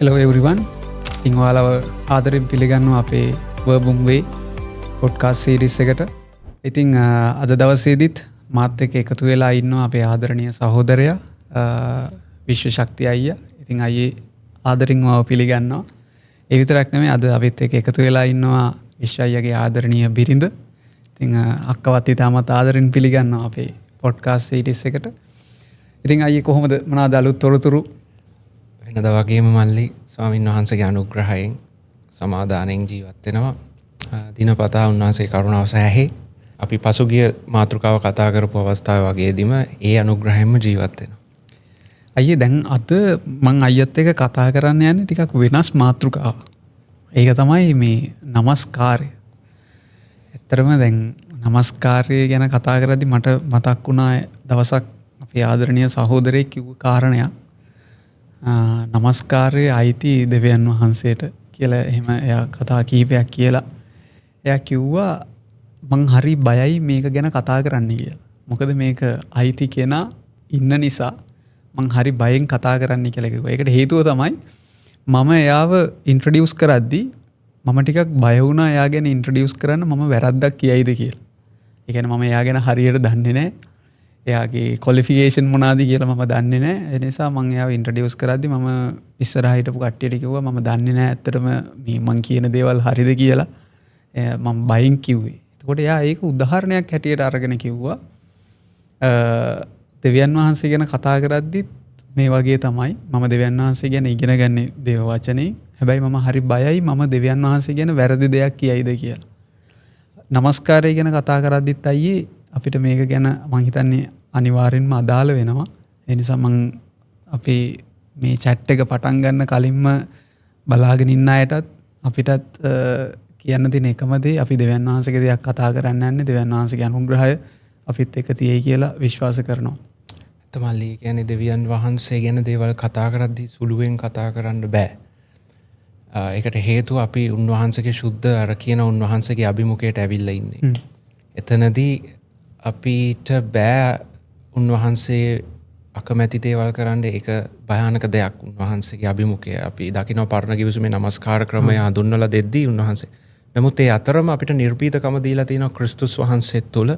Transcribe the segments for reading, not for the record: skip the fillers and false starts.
Hello everyone. ඉතින් ඔයාලව ආදරෙන් පිළිගන්නවා අපේ Verbum Way podcast series එකට. ඉතින් අද දවසේදීත් මාත් එක්ක එකතු වෙලා ඉන්නවා අපේ ආදරණීය සහෝදරයා විශ්ව ශක්තිය අයියා. ඉතින් අයියේ ආදරෙන් මාව පිළිගන්නවා. ඒ විතරක් නෙමෙයි අද අපිත් එක්ක එකතු වෙලා ඉන්නවා විශ්ව අයියාගේ ආදරණීය බිරිඳ. ඉතින් අක්කවත් ඉතාමත් ආදරෙන් පිළිගන්නවා අපේ podcast series එකට. ඉතින් අයියේ කොහොමද මොනවාද අලුත් තොරතුරු? වෙනද වගේම මල්ලි ස්වාමීන් වහන්සේගේ අනුග්‍රහයෙන් සමාදානයෙන් ජීවත් වෙනවා. දිනපතා උන්වහන්සේ කරුණාව සෑහේ. අපි පසුගිය මාතෘකාව කතා කරපු අවස්ථාව වගේදීම ඒ අනුග්‍රහයෙන්ම ජීවත් වෙනවා. අයියේ දැන් අද මං අයියත් එක්ක කතා කරන්න යන්නේ ටිකක් වෙනස් මාතෘකාවක්. ඒක තමයි මේ නමස්කාරය. ඇත්තටම දැන් නමස්කාරය ගැන කතා කරද්දි මට මතක් වුණා දවසක් අපේ ආදරණීය සහෝදරයෙක් කිව්ව කාරණයක්. නමස්කාරයේ අයිති දෙවියන් වහන්සේට කියලා එහෙම එයා කතා කීපයක් කියලා. එයා කිව්වා මං හරි බයයි මේක ගැන කතා කරන්න කියලා. මොකද මේක අයිති කෙනා ඉන්න නිසා මං හරි බයෙන් කතා කරන්න කියලා කිව්වා. ඒකට හේතුව තමයි මම එයාව ඉන්ට්‍රොඩියුස් කරද්දී මම ටිකක් බය වුණා එයා ගැන ඉන්ට්‍රොඩියුස් කරන්න මම වැරද්දක් කියයිද කියලා. ඒ කියන්නේ මම එයා ගැන හරියට දන්නේ නැහැ. එයාගේ ක්වොලිෆිකේෂන් මොනවාද කියලා මම දන්නේ නැහැ. ඒ නිසා මම එයාව ඉන්ට්‍රොඩියුස් කරද්දි මම ඉස්සරහා හිටපු කට්ටියට කිව්වා මම දන්නේ නැහැ ඇත්තටම මේ මං කියන දේවල් හරිද කියලා. මම බයින් කිව්වේ. එතකොට එයා ඒක උදාහරණයක් හැටියට අරගෙන කිව්වා දෙවියන් වහන්සේ ගැන කතා කරද්දිත් මේ වගේ තමයි මම දෙවියන් වහන්සේ ගැන ඉගෙන ගන්නේ දේව වචනේ. හැබැයි මම හරි බයයි මම දෙවියන් වහන්සේ ගැන වැරදි දෙයක් කියයිද කියලා. නමස්කාරය ගැන කතා කරද්දිත් අයියේ අපිට මේක ගැන මං හිතන්නේ අනිවාර්යෙන්ම අදාළ වෙනවා. ඒ නිසා මං අපේ මේ chat එක පටන් ගන්න කලින්ම බලාගෙන ඉන්න අයටත් අපිටත් කියන්න තියෙන එකම දේ අපි දෙවියන් වහන්සේගේ දෙයක් කතා කරන්න යන්නේ දෙවියන් වහන්සේගේ අනුග්‍රහය අපිත් එක්ක තියෙයි කියලා විශ්වාස කරනවා. තමල්ලි කියන්නේ දෙවියන් වහන්සේ ගැන දේවල් කතා කරද්දී සුළුවෙන් කතා කරන්න බෑ. ඒකට හේතුව අපි උන්වහන්සේගේ සුද්ධ අර කියන උන්වහන්සේගේ අභිමුඛයට ඇවිල්ලා ඉන්නේ. එතනදී අපිට බෑ උන්වහන්සේ අකමැති දේවල් කරන්න. ඒක භයානක දෙයක්. උන්වහන්සේගේ අභිමුඛය අපි දකිනවා පරණ කිවිසුමේ නමස්කාර ක්‍රමය හඳුන්වලා දෙද්දී උන්වහන්සේ. නමුත් ඒ අතරම අපිට නිර්භීතකම දීලා තියෙනවා ක්‍රිස්තුස් වහන්සේ තුළ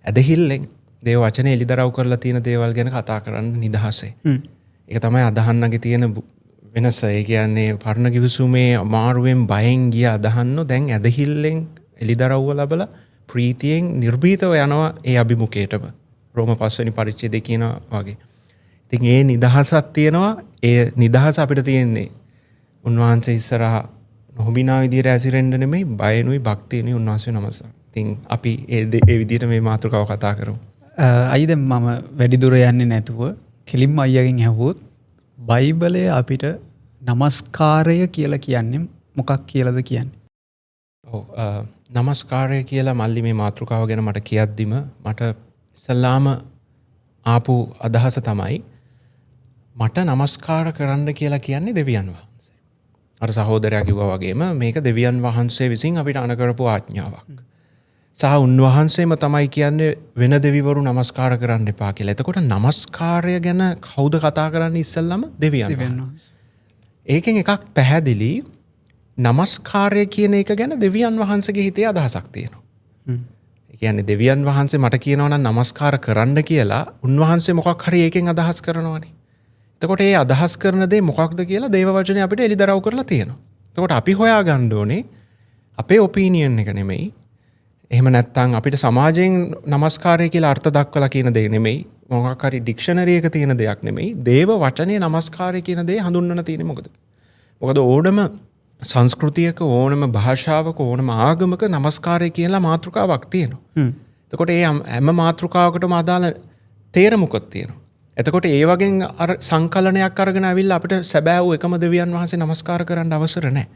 ඇදහිල්ලෙන් දේව වචනේ එලිදරව් කරලා තියෙන දේවල් ගැන කතා කරන්න නිදහසේ. ඒක තමයි අදහන්නගේ තියෙන වෙනස. ඒ කියන්නේ පරණ කිවිසුමේ අමාරුවෙන් බයෙන් ගිය අදහන්න දැන් ඇදහිල්ලෙන් එලිදරව්ව ලැබලා ප්‍රීතියෙන් නිර්භීතව යනවා ඒ අභිමුඛයටම. රෝම 5 වෙනි පරිච්ඡේදයේ කියනවා වගේ. ඉතින් ඒ නිදහසක් තියෙනවා. ඒ නිදහස අපිට තියෙන්නේ උන්වහන්සේ ඉස්සරහා නොහොබිනා විදියට ඇසිරෙන්න නෙමෙයි බයනුයි භක්තියනුයි උන්වහන්සේ නමස්කාර. ඉතින් අපි ඒ විදියට මේ මාතෘකාව කතා කරමු. අයිද මම වැඩි දුර යන්නේ නැතුව කෙලින්ම අයියාගෙන් ඇහුවොත් බයිබලයේ අපිට නමස්කාරය කියලා කියන්නේ මොකක් කියලාද කියන්නේ? ඔව් නමස්කාරය කියලා මල්ලි මේ මාතෘකාව ගැන මට කියද්දිම මට ඉස්සල්ලාම ආපු අදහස තමයි මට නමස්කාර කරන්න කියලා කියන්නේ දෙවියන් වහන්සේ. අර සහෝදරයා කිව්වා වගේම මේක දෙවියන් වහන්සේ විසින් අපිට අණ කරපු ආඥාවක්. සහ උන්වහන්සේම තමයි කියන්නේ වෙන දෙවිවරු නමස්කාර කරන්න එපා කියලා. එතකොට නමස්කාරය ගැන කවුද කතා කරන්නේ ඉස්සල්ලාම? දෙවියන් වහන්සේ. ඒකෙන් එකක් පැහැදිලි. නමස්කාරය කියන එක ගැන දෙවියන් වහන්සේගේ හිතේ අදහසක් තියෙනවා. ඒ කියන්නේ දෙවියන් වහන්සේ මට කියනවා නම් නමස්කාර කරන්න කියලා උන්වහන්සේ මොකක් හරි ඒකෙන් අදහස් කරනවානේ. එතකොට ඒ අදහස් කරන දේ මොකක්ද කියලා දේව වචනේ අපිට එලිදරව් කරලා තියෙනවා. එතකොට අපි හොයාගන්න ඕනේ අපේ ඔපීනියන් එක නෙමෙයි. එහෙම නැත්නම් අපිට සමාජයෙන් නමස්කාරය කියලා අර්ථ දක්වලා කියන දේ නෙමෙයි. මොකක් හරි ඩික්ෂනරි එක තියෙන දෙයක් නෙමෙයි. දේව වචනේ නමස්කාරය කියන දේ හඳුන්වන්න තියෙන්නේ මොකද? මොකද ඕනම සංස්කෘතියක ඕනම භාෂාවක ඕනම ආගමක නමස්කාරය කියලා මාතෘකාවක් තියෙනවා. එතකොට ඒ හැම මාතෘකාවකටම අදාළ තේරමුකුත් තියෙනවා. එතකොට ඒ වගේ අර සංකලනයක් අරගෙන ආවිල්ලා අපිට සැබෑ වූ එකම දෙවියන් වහන්සේ නමස්කාර කරන්න අවසර නැහැ.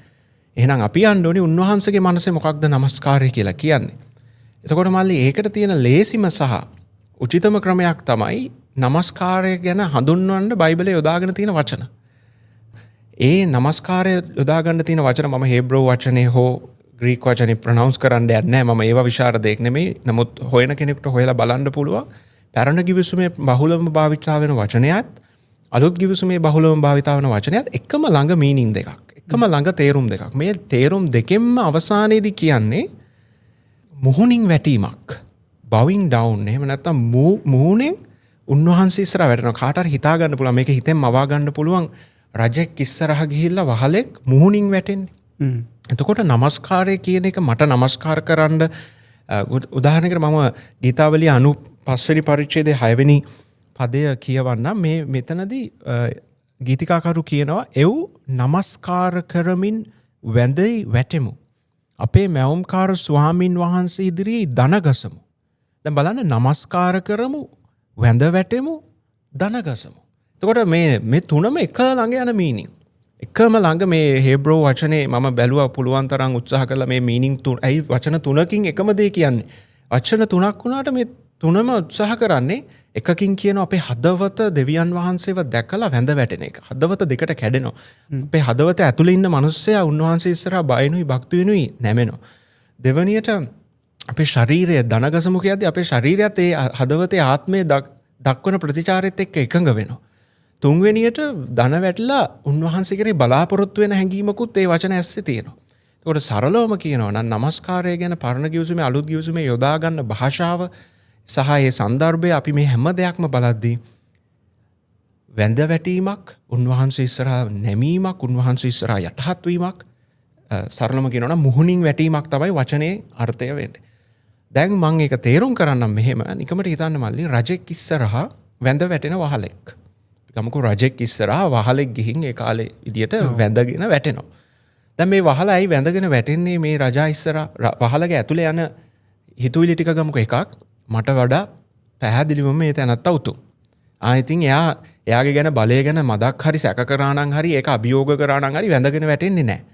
එහෙනම් අපි යන්න ඕනේ උන්වහන්සේගේ මනසේ මොකක්ද නමස්කාරය කියලා කියන්නේ. එතකොට මල්ලි ඒකට තියෙන ලේසිම සහ උචිතම ක්‍රමයක් තමයි නමස්කාරය ගැන හඳුන්වන්න බයිබලයේ යොදාගෙන තියෙන වචන. ඒ නමස්කාරය යොදා ගන්න තියෙන වචන මම හේබ්‍රෝ වචනේ හෝ ග්‍රීක වචනේ ප්‍රොනවුන්ස් කරන්න යන්නේ නැහැ. මම ඒවා විශාරදයක් නෙමෙයි. නමුත් හොයන කෙනෙකුට හොයලා බලන්න පුළුවන්. පැරණ කිවිසුමේ බහුලම භාවිතා වෙන වචනයත් අලුත් ගිවිසුමේ බහුලවම භාවිත වන වචනයත් එකම ළඟ මීනින් දෙකක්. එකම ළඟ තේරුම් දෙකක්. මේ තේරුම් දෙකෙන්ම අවසානයේදී කියන්නේ මුහුණින් වැටීමක්. bowing down. එහෙම නැත්නම් මුහුණෙන් උන්වහන්සේ ඉස්සරහ වැටෙනවා. කාට හරි හිතා ගන්න පුළුවන් මේක හිතෙන් මවා ගන්න පුළුවන් රජෙක් ඉස්සරහ ගිහිල්ලා වහලෙක් මුහුණින් වැටෙන්නේ. එතකොට නමස්කාරය කියන එක මට නමස්කාර කරන්න උදාහරණයකට මම ගීතාවලිය 95 වෙනි පරිච්ඡේදයේ 6 වෙනි පදය කියවන්නම්. මේ මෙතනදී ගීතිකාකරු කියනවා එව් නමස්කාර කරමින් වැඳයි වැටෙමු. අපේ මැවුම්කාර ස්වාමින් වහන්සේ ඉදිරියේ දනගසමු. දැන් බලන්න නමස්කාර කරමු, වැඳ වැටෙමු, දනගසමු. එතකොට මේ තුනම එක ළඟ යන මීනින්. එකම ළඟ මේ හේබ්‍රෝ වචනේ මම බැලුවා පුළුවන් තරම් උත්සාහ කළා මේ මීනින් ඇයි වචන තුනකින් එකම දේ කියන්නේ. වචන තුනක් වුණාට මේ තුනම උත්සාහ කරන්නේ එකකින් කියනවා අපේ හදවත දෙවියන් වහන්සේව දැකලා වැඳ වැටෙන එක. හදවත දෙකට කැඩෙනවා. අපේ හදවත ඇතුලේ ඉන්න මිනිස්සයා උන්වහන්සේ ඉස්සරහා බයනුයි භක්ති වෙනුයි නැමෙනවා. දෙවනියට අපේ ශරීරය දනගසමු කියද්දී අපේ ශරීරයත් ඒ හදවතේ ආත්මය දක්වන ප්‍රතිචාරයත් එක්ක එකඟ වෙනවා. තුන්වෙනියට දන වැටලා උන්වහන්සේ කෙරේ බලාපොරොත්තු වෙන හැඟීමකුත් ඒ වචන ඇස්සේ තියෙනවා. ඒකට සරලවම කියනවා නම් නමස්කාරය ගැන පරණ ගිවිසුමේ අලුත් ගිවිසුමේ යොදා ගන්න භාෂාව සහ ඒ සන්දර්භය අපි මේ හැම දෙයක්ම බලද්දී වැඳ වැටීමක්, උන්වහන්සේ ඉස්සරහා නැමීමක්, උන්වහන්සේ ඉස්සරහා යටහත් වීමක්, සරලම කියනවා නම් මුහුණින් වැටීමක් තමයි වචනේ අර්ථය වෙන්නේ. දැන් මම ඒක තේරුම් කරන්නම් මෙහෙම නිකමට හිතන්න මල්ලි රජෙක් ඉස්සරහා වැඳ වැටෙන වහලෙක්. ගමුකෝ රජෙක් ඉස්සරහා වහලෙක් ගිහින් ඒ කාලේ විදියට වැඳගෙන වැටෙනවා. දැන් මේ වහල ඇයි වැඳගෙන වැටෙන්නේ මේ රජා ඉස්සරහා වහලගේ ඇතුලේ යන හිතුවිලි ටික ගමුකෝ එකක් මට වඩා පැහැදිලිවම මේ තැනත්තා උතුම්. ඉතින් එයාගේ ගැන බලය ගැන මදක් හරි සැක කරා නම් හරි ඒක අභියෝග කරා නම් හරි වැඳගෙන වැටෙන්නේ නැහැ.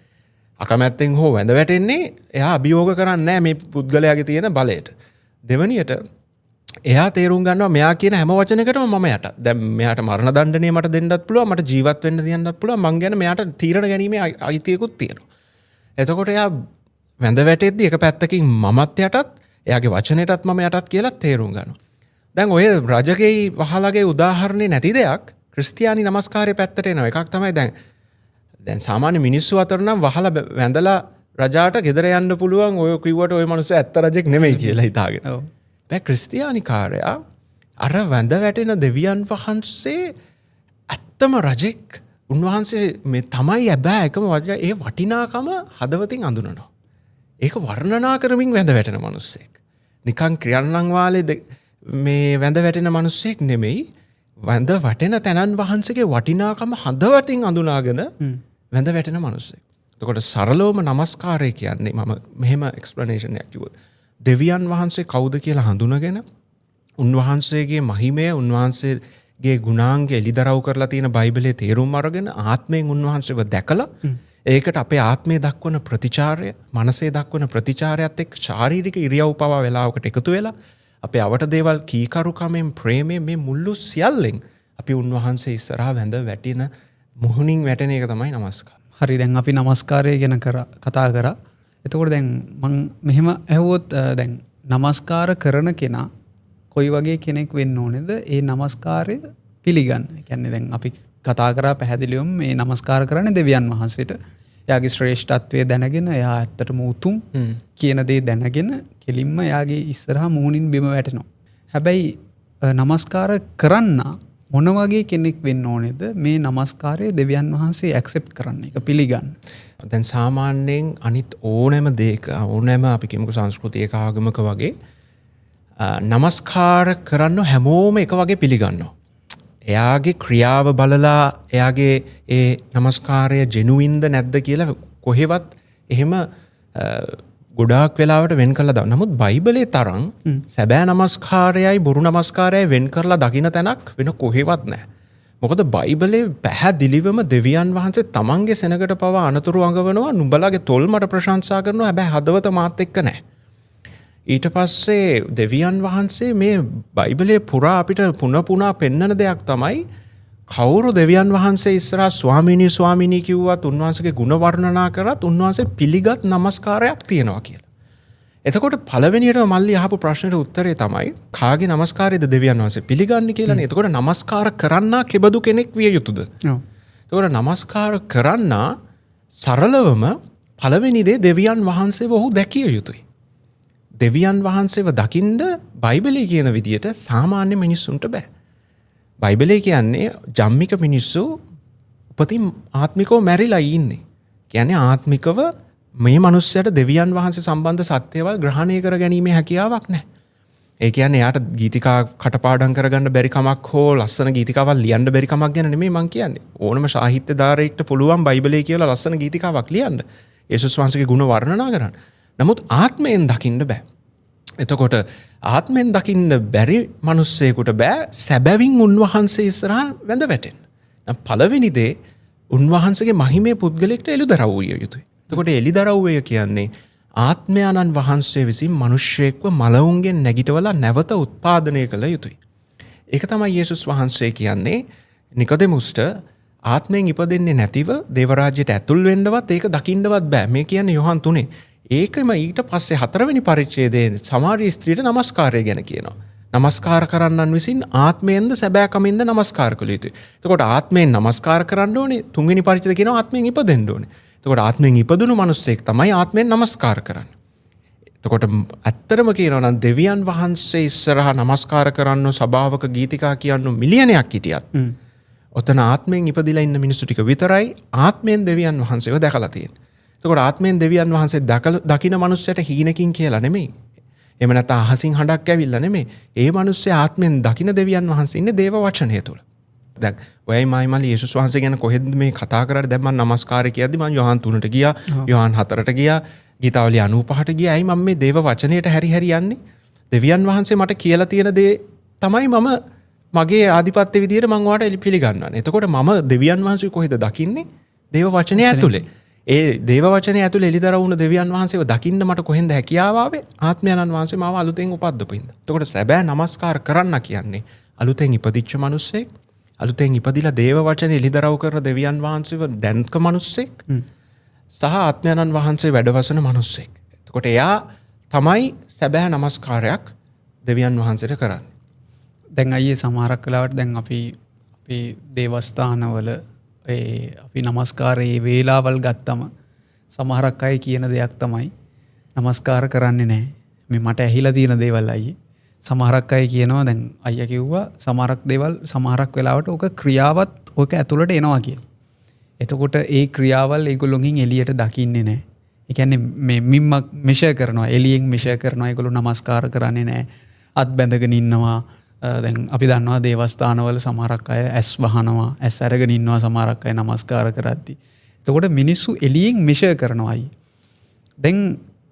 අකමැත්තෙන් හෝ වැඳ වැටෙන්නේ එයා අභියෝග කරන්නේ නැහැ මේ පුද්ගලයාගේ තියෙන බලයට. දෙවනියට එයා තේරුම් ගන්නවා මෙයා කියන හැම වචනයකටම මම යට. දැන් මෙයාට මරණ දඬුවම මට දෙන්නත් පුළුවන්, මට ජීවත් වෙන්න දෙන්නත් පුළුවන්. මං ගැන මෙයාට තීරණ ගැනීමේ අයිතියකුත් තියෙනවා. එතකොට එයා වැඳ වැටෙද්දී එක පැත්තකින් මමත් යටත්, එයාගේ වචනයටත් මම යටත් කියලා තේරුම් ගන්නවා. දැන් ඔය රජගේ වහලගේ උදාහරණේ නැති දෙයක් ක්‍රිස්තියානි නමස්කාරයේ පැත්තට එනවා. එකක් තමයි දැන් සාමාන්‍ය මිනිස්සු අතර නම් වහල වැඳලා රජාට ගෙදර යන්න පුළුවන් ඔය කිව්වට ඔය මිනිස්සු ඇත්ත රජෙක් නෙමෙයි කියලා හිතාගෙන. ඔව්. ක්‍රිස්තියානිකාරයා අර වැඳ වැටෙන දෙවියන් වහන්සේ ඇත්තම රජෙක්. උන්වහන්සේ මේ තමයි හැබැයි එකම වචන ඒ වටිනාකම හදවතින් අඳුනනවා. ඒක වර්ණනා කරමින් වැඳ වැටෙන මිනිස්සෙක්. නිකන් ක්‍රියන්නන් වාලේ මේ වැඳ වැටෙන මිනිස්සෙක් නෙමෙයි. වැඳ වැටෙන තැනන් වහන්සේගේ වටිනාකම හදවතින් අඳුනාගෙන වැඳ වැටෙන මිනිස්සෙක්. එතකොට සරලවම නමස්කාරය කියන්නේ මම මෙහෙම එක්ස්ප්ලනේෂන් එකක් කිව්වොත් දෙවියන් වහන්සේ කවුද කියලා හඳුනගෙන උන්වහන්සේගේ මහිමය, උන්වහන්සේගේ ගුණාංග එලිදරව් කරලා තියෙන බයිබලයේ තේරුම් අරගෙන ආත්මයෙන් උන්වහන්සේව දැකලා ඒකට අපේ ආත්මය දක්වන ප්‍රතිචාරය, මනසේ දක්වන ප්‍රතිචාරයත් එක්ක ශාරීරික ඉරියව් පවා වෙලාවකට එකතු වෙලා අපේ අවට දේවල් කීකරුකමෙන් ප්‍රේමයෙන් මේ මුළු සියල්ලෙන් අපි උන්වහන්සේ ඉස්සරහා වැඳ වැටෙන මුහුණින් වැටෙන එක තමයි නමස්කාර. හරි, දැන් අපි නමස්කාරය ගැන කතා කරා. එතකොට දැන් මං මෙහෙම ඇහුවොත් දැන් නමස්කාර කරන කෙනා කොයි වගේ කෙනෙක් වෙන්න ඕනේද ඒ නමස්කාරය පිළිගන්න? ඒ කියන්නේ දැන් අපි කතා කරා පැහැදිලිවම මේ නමස්කාර කරන්නේ දෙවියන් වහන්සේට. එයාගේ ශ්‍රේෂ්ඨත්වය දැනගෙන, එයා ඇත්තටම උතුම් කියන දේ දැනගෙන කෙලින්ම එයාගේ ඉස්සරහා මුහුණින් බිම වැටෙනවා. හැබැයි නමස්කාර කරන්න මොන වගේ කෙනෙක් වෙන්න ඕනේද මේ නමස්කාරය දෙවියන් වහන්සේ ඇක්සෙප්ට් කරන්න, එක පිළිගන්න? දැන් සාමාන්‍යයෙන් අනිත් ඕනෑම දෙයක, ඕනෑම අපි කියමුකෝ සංස්කෘතියක ආගමක වගේ නමස්කාර කරන්න හැමෝම එක වගේ පිළිගන්නවා. එයාගේ ක්‍රියාව බලලා එයාගේ ඒ නමස්කාරය ජෙනුයින්ද නැද්ද කියලා කොහෙවත් එහෙම ගොඩාක් වෙලාවට වෙන් කරලා දානවා. නමුත් බයිබලයේ තරම් සැබෑ නමස්කාරයයි බොරු නමස්කාරයයි වෙන් කරලා දකින්න තැනක් වෙන කොහෙවත් නැහැ. මොකද බයිබලයේ පැහැදිලිවම දෙවියන් වහන්සේ තමන්ගේ සෙනගට පවා අනතුරු අඟවනවා. නුඹලාගේ තොල් මට ප්‍රශංසා කරනවා, හැබැයි හදවත මාත් එක්ක නැහැ. ඊට පස්සේ දෙවියන් වහන්සේ මේ බයිබලයේ පුරා අපිට පුනා පෙන්වන දෙයක් තමයි කවුරු දෙවියන් වහන්සේ ඉස්සරහා ස්වාමීනි කිව්වත්, උන්වහන්සේගේ ගුණ වර්ණනා කරත් උන්වහන්සේ පිළිගත් නමස්කාරයක් තියෙනවා කියලා. එතකොට පළවෙනියට මල්ලි අහපු ප්‍රශ්නෙට උත්තරේ තමයි කාගේ නමස්කාරයද දෙවියන් වහන්සේ පිළිගන්නේ කියලානේ. එතකොට නමස්කාර කරන්නා කෙබඳු කෙනෙක් විය යුතුද? එතකොට නමස්කාර කරන්නා සරලවම පළවෙනි දේ දෙවියන් වහන්සේව ඔහු දැකිය යුතුයි. දෙවියන් වහන්සේව දකින්න බයිබලයේ කියන විදියට සාමාන්‍ය මිනිස්සුන්ට බෑ. බයිබලයේ කියන්නේ ජම්මික මිනිස්සු උපතින් ආත්මිකව මැරිලා ඉන්නේ. කියන්නේ ආත්මිකව මේ මනුස්සයට දෙවියන් වහන්සේ සම්බන්ධ සත්‍යවල් ග්‍රහණය කර ගැනීමේ හැකියාවක් නැහැ. ඒ කියන්නේ යාට ගීතිකා කටපාඩම් කරගන්න බැරි කමක් හෝ ලස්සන ගීතිකාවක් ලියන්න බැරි කමක් ගැන නෙමෙයි මං කියන්නේ. ඕනම සාහිත්‍යධාරයෙක්ට පුළුවන් බයිබලයේ කියලා ලස්සන ගීතිකාවක් ලියන්න. යේසුස් වහන්සේගේ ගුණ වර්ණනා කරන්න. නමුත් ආත්මයෙන් දකින්න බෑ. එතකොට ආත්මයෙන් දකින්න බැරි මිනිස්සෙකුට බෑ සැබවින් උන්වහන්සේ ඉස්සරහා වැඳ වැටෙන්න. නම් පළවෙනි දේ උන්වහන්සේගේ මහිමේ පුද්ගලෙක්ට එළිදරව් විය යුතුයි. එතකොට එළිදරව්වය කියන්නේ ආත්මයන්න් වහන්සේ විසින් මිනිස්සෙක්ව මලවුන්ගෙන් නැගිටවලා නැවත උත්පාදනය කළ යුතුයි. ඒක තමයි යේසුස් වහන්සේ කියන්නේ නිකොදෙමුස්ට ආත්මයෙන් ඉපදෙන්නේ නැතිව දේව රාජ්‍යයට ඇතුල් වෙන්නවත් ඒක දකින්නවත් බෑ. මේ කියන්නේ යොහන් 3. ඒකම ඊට පස්සේ 4 වෙනි පරිච්ඡේදයේ සමාරිය ස්ත්‍රියට නමස්කාරය ගැන කියනවා. නමස්කාර කරන්නන් විසින් ආත්මයෙන්ද සැබෑකමින්ද නමස්කාර කළ යුතුයි. එතකොට ආත්මයෙන් නමස්කාර කරන්න ඕනේ. 3 වෙනි පරිච්ඡේදය කියනවා ආත්මයෙන් ඉපදෙන්න ඕනේ. එතකොට ආත්මයෙන් ඉපදුණු මිනිස්සෙක් තමයි ආත්මයෙන් නමස්කාර කරන්නේ. එතකොට ඇත්තටම කියනවා නම් දෙවියන් වහන්සේ ඉස්සරහා නමස්කාර කරන්න සභාවක ගීතිකා කියන්න මිලියනයක් හිටියත් ඔතන ආත්මයෙන් ඉපදිලා ඉන්න මිනිස්සු ටික විතරයි ආත්මයෙන් දෙවියන් වහන්සේව දැකලා තියෙන්නේ. එතකොට ආත්මයෙන් දෙවියන් වහන්සේ දකින මිනිස්සයට හීනකින් කියලා නෙමෙයි. එහෙම නැත්නම් අහසින් හඬක් ඇවිල්ලා නෙමෙයි. ඒ මිනිස්සේ ආත්මයෙන් දකින දෙවියන් වහන්සේ ඉන්නේ දේව වචනය තුල. දැන් ඔයයි මයිමලි යේසුස් වහන්සේ ගැන කොහෙද මේ කතා කරන්නේ? දැන් මම නමස්කාරය කියද්දි මම යොහන් 3ට ගියා, යොහන් 4ට ගියා, ගීතාවලිය 95ට ගියා. ඇයි මම මේ දේව වචනයට හැරි යන්නේ? දෙවියන් වහන්සේ මට කියලා තියෙන දේ තමයි මම මගේ ආධිපත්‍ය විදියට මම ඔයාලට පිළිගන්නන්නේ. එතකොට මම දෙවියන් වහන්සේ කොහෙද දකින්නේ? දේව වචනය ඇතුලේ. ඒ දේව වචනය ඇතුලේ එළිදර වුණ දෙවියන් වහන්සේව දකින්න මට කොහෙන්ද හැකියාව ආවේ? ආත්මයන්න් වහන්සේ මාව අලුතෙන් උපද්දපු හින්දා. එතකොට සැබෑ නමස්කාර කරන්න කියන්නේ අලුතෙන් ඉපදිච්ච මිනිස්සෙක්, අලුතෙන් ඉපදිලා දේව වචනේ එළිදරව් කරන දෙවියන් වහන්සේව දැන්ක මිනිස්සෙක් සහ ආත්මයන්න් වහන්සේ වැඩවසන මිනිස්සෙක්. එතකොට එයා තමයි සැබෑ නමස්කාරයක් දෙවියන් වහන්සේට කරන්නේ. දැන් අයියේ සමහරක් වෙලාවට දැන් අපි දේවස්ථානවල අපි නමස්කාරයේ වේලාවල් ගත්තම සමහරක් අය කියන දෙයක් තමයි නමස්කාර කරන්නේ නැහැ. මේ මට ඇහිලා තියෙන දේවල් අයියේ. සමහරක් අය කියනවා දැන් අයියා කිව්වා සමහරක් දේවල් සමහරක් වෙලාවට ඕක ක්‍රියාවත් ඕක ඇතුළට එනවා කියලා. එතකොට ඒ ක්‍රියාවල් ඒගොල්ලෝගෙන් එළියට දකින්නේ නැහැ. ඒ කියන්නේ මේ මිම්මක් මෙෂර් කරනවා, එළියෙන් මෙෂර් කරනවා. ඒගොල්ලෝ නමස්කාර කරන්නේ නැහැ. අත් බැඳගෙන ඉන්නවා. දැන් අපි දන්නවා දේවස්ථානවල සමහරක් අය ඇස් වහනවා, ඇස් අරගෙන ඉන්නවා සමහරක් අය නමස්කාර කරද්දී. එතකොට මිනිස්සු එළියෙන් මෙෂර් කරනවා අය. දැන්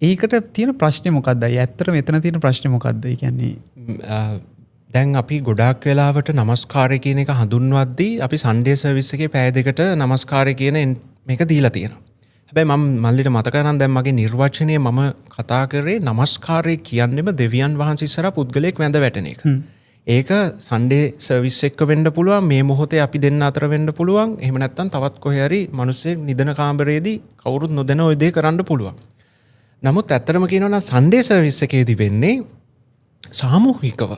ඒකට තියෙන ප්‍රශ්නේ මොකක්ද? ඇත්තටම මෙතන තියෙන ප්‍රශ්නේ මොකක්ද? ඒ කියන්නේ දැන් අපි ගොඩාක් වෙලාවට නමස්කාරය කියන එක හඳුන්වද්දී අපි සන්ඩේ සර්විස් එකේ පැය දෙකට නමස්කාරය කියන මේක දීලා තියෙනවා. හැබැයි මම මල්ලිට මතක නම් දැන් මගේ නිර්වචනයේ මම කතා කරේ නමස්කාරය කියන්නේම දෙවියන් වහන්සේ ඉස්සරහා පුද්ගලයෙක් වැඳ වැටෙන එක. ඒක සන්ඩේ සර්විස් එක වෙන්න පුළුවන්, මේ මොහොතේ අපි දෙන්න අතර වෙන්න පුළුවන්. එහෙම නැත්නම් තවත් කොහේ හරි මිනිස්සෙක් නිදන කාමරයේදී කවුරුත් නොදැන ওই දේ කරන්න පුළුවන්. නමුත් ඇත්තටම කියනවා නම් සන්ඩේ සර්විස් එකේදී වෙන්නේ සාමූහිකව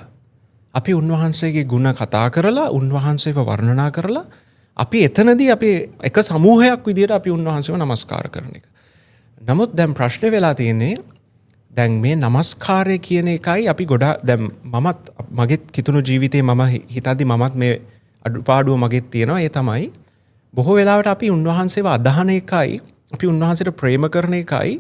අපි උන්වහන්සේගේ ගුණ කතා කරලා, උන්වහන්සේව වර්ණනා කරලා අපි එතනදී අපි එක සමූහයක් විදියට අපි උන්වහන්සේව නමස්කාර කරන එක. නමුත් දැන් ප්‍රශ්නේ වෙලා තියෙන්නේ දැන් මේ නමස්කාරය කියන එකයි අපි ගොඩාක් දැන් මමත් මගේ කිතුණු ජීවිතේ මම හිතද්දි මමත් මේ අඩුපාඩුව මගෙත් තියෙනවා. ඒ තමයි බොහෝ වෙලාවට අපි උන්වහන්සේව අදහන එකයි, අපි උන්වහන්සේට ප්‍රේම කරන එකයි,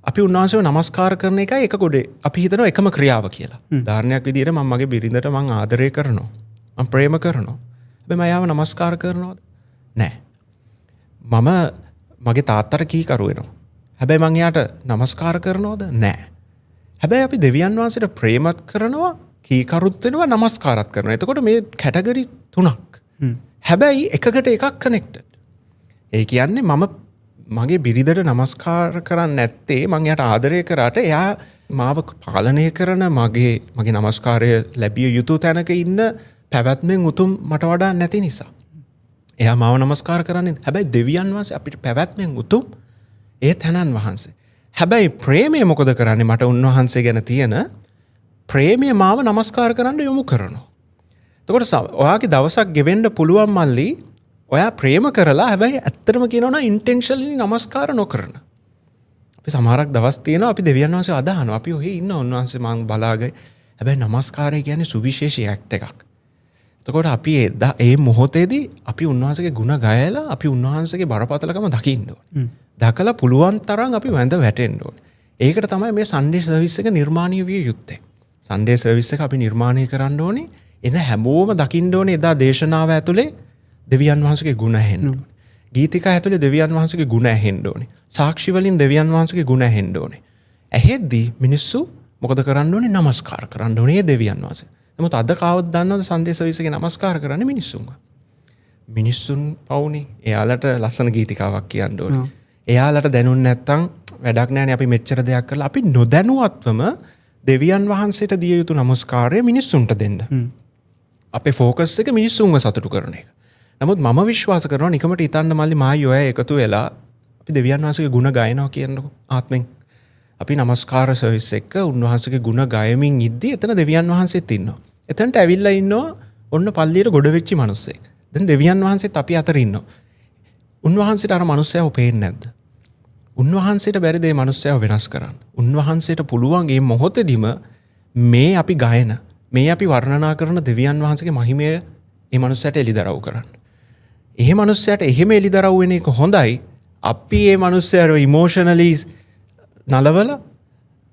අපි උන්වහන්සේව නමස්කාර කරන එකයි එක ගොඩේ අපි හිතනවා එකම ක්‍රියාව කියලා. උදාහරණයක් විදියට මම මගේ බිරිඳට මම ආදරය කරනවා, මම ප්‍රේම කරනවා. හැබැයි මම යාව නමස්කාර කරනවද? නැහැ. මම මගේ තාත්තට කීකරු වෙනවා. හැබැයි මං එයාට නමස්කාර කරනවද? නැහැ. හැබැයි අපි දෙවියන් වහන්සේට ප්‍රේමත් කරනවා, කීකරුත් වෙනවා, නමස්කාරත් කරනවා. එතකොට මේ කැටගරි 3ක්. හැබැයි එකකට එකක් කනෙක්ටඩ්. ඒ කියන්නේ මම මගේ බිරිඳට නමස්කාර කරන්නේ නැත්තේ මං එයාට ආදරය කරාට එයා මාව පාලනය කරන මගේ නමස්කාරය ලැබිය යුතු තැනක ඉන්න පැවැත්මෙන් උතුම් මට වඩා නැති නිසා. එයා මාව නමස්කාර කරන්නේ. හැබැයි දෙවියන් වහන්සේ අපිට පැවැත්මෙන් උතුම් ඒ තැනන් වහන්සේ. හැබැයි ප්‍රේමය මොකද කරන්නේ මට උන්වහන්සේ ගැන තියෙන ප්‍රේමය මාව නමස්කාර කරන්න යොමු කරනවා. එතකොට ඔයාගේ දවසක් ගෙවෙන්න පුළුවන් මල්ලි ඔයා ප්‍රේම කරලා හැබැයි ඇත්තටම කියනවා නම් ඉන්ටෙන්ෂනලි නමස්කාර නොකරන. අපි සමහරක් දවස් තියෙනවා අපි දෙවියන් වහන්සේ අදහනවා. අපි ඔහේ ඉන්න උන්වහන්සේ මං බලාගයි. හැබැයි නමස්කාරය කියන්නේ සුවිශේෂී ඇක්ට් එකක්. එතකොට අපි ඒ මොහොතේදී අපි උන්වහන්සේගේ ගුණ ගයලා අපි උන්වහන්සේගේ බරපතලකම දකින්න ඕනේ. දැකලා පුළුවන් තරම් අපි වැඳ වැටෙන්න ඕනේ. ඒකට තමයි මේ සන්ඩේ සර්විස් එක නිර්මාණය විය යුත්තේ. සන්ඩේ සර්විස් එක අපි නිර්මාණය කරන්න ඕනේ. එන හැමෝම දකින්න ඕනේ එදා දේශනාව ඇතුලේ දෙවියන් වහන්සේගේ ගුණ ඇහෙන්න ඕනේ. ගීතිකා ඇතුලේ දෙවියන් වහන්සේගේ ගුණ ඇහෙන්න ඕනේ. සාක්ෂි වලින් දෙවියන් වහන්සේගේ ගුණ ඇහෙන්න ඕනේ. ඇහෙද්දී මිනිස්සු මොකද කරන්න ඕනේ? නමස්කාර කරන්න ඕනේ දෙවියන් වහන්සේ. නමුත් අද කවුද දන්නවද සන්ඩේ සර්විස් එකේ නමස්කාර කරන්නේ මිනිස්සුන්ව. මිනිස්සුන් පවුනේ. එයාලට ලස්සන ගීතිකාවක් කියන්න ඕනේ. එයාලට දැනුන්නේ නැත්තම් වැඩක් නැහැනේ අපි මෙච්චර දෙයක් කරලා අපි නොදැනුවත්වම දෙවියන් වහන්සේට දිය යුතු නමස්කාරය මිනිස්සුන්ට දෙන්න. අපේ ෆෝකස් එක මිනිස්සුන්ව සතුටු කරන එක. නමුත් මම විශ්වාස කරනවා නිකමට හිතන්න මල්ලි මායි ඔය එකතු වෙලා අපි දෙවියන් වහන්සේගේ ගුණ ගයනවා කියන්නකො ආත්මෙන්. අපි නමස්කාර සර්විස් එක උන්වහන්සේගේ ගුණ ගයමින් ඉද්දි එතන දෙවියන් වහන්සේත් ඉන්නවා. එතනට ඇවිල්ලා ඉන්නවා ඔන්න පල්ලියට ගොඩ වෙච්ච මිනිස්සෙක්. දැන් දෙවියන් වහන්සේත් අපි අතර ඉන්නවා. උන්වහන්සේට අර මිනිස්සයව පේන්නේ නැද්ද? උන්වහන්සේට බැරිද මේ මිනිස්සයව වෙනස් කරන්න? උන්වහන්සේට පුළුවන් මේ මොහොතේදීම මේ අපි ගයන මේ අපි වර්ණනා කරන දෙවියන් වහන්සේගේ මහිමය මේ මිනිස්සයාට එලිදරව් කරන්න. එහෙම මිනිස්සයාට එහෙම එලිදරව් වෙන එක හොඳයි. අපි මේ මිනිස්සයාට ඉමෝෂනලි නලවල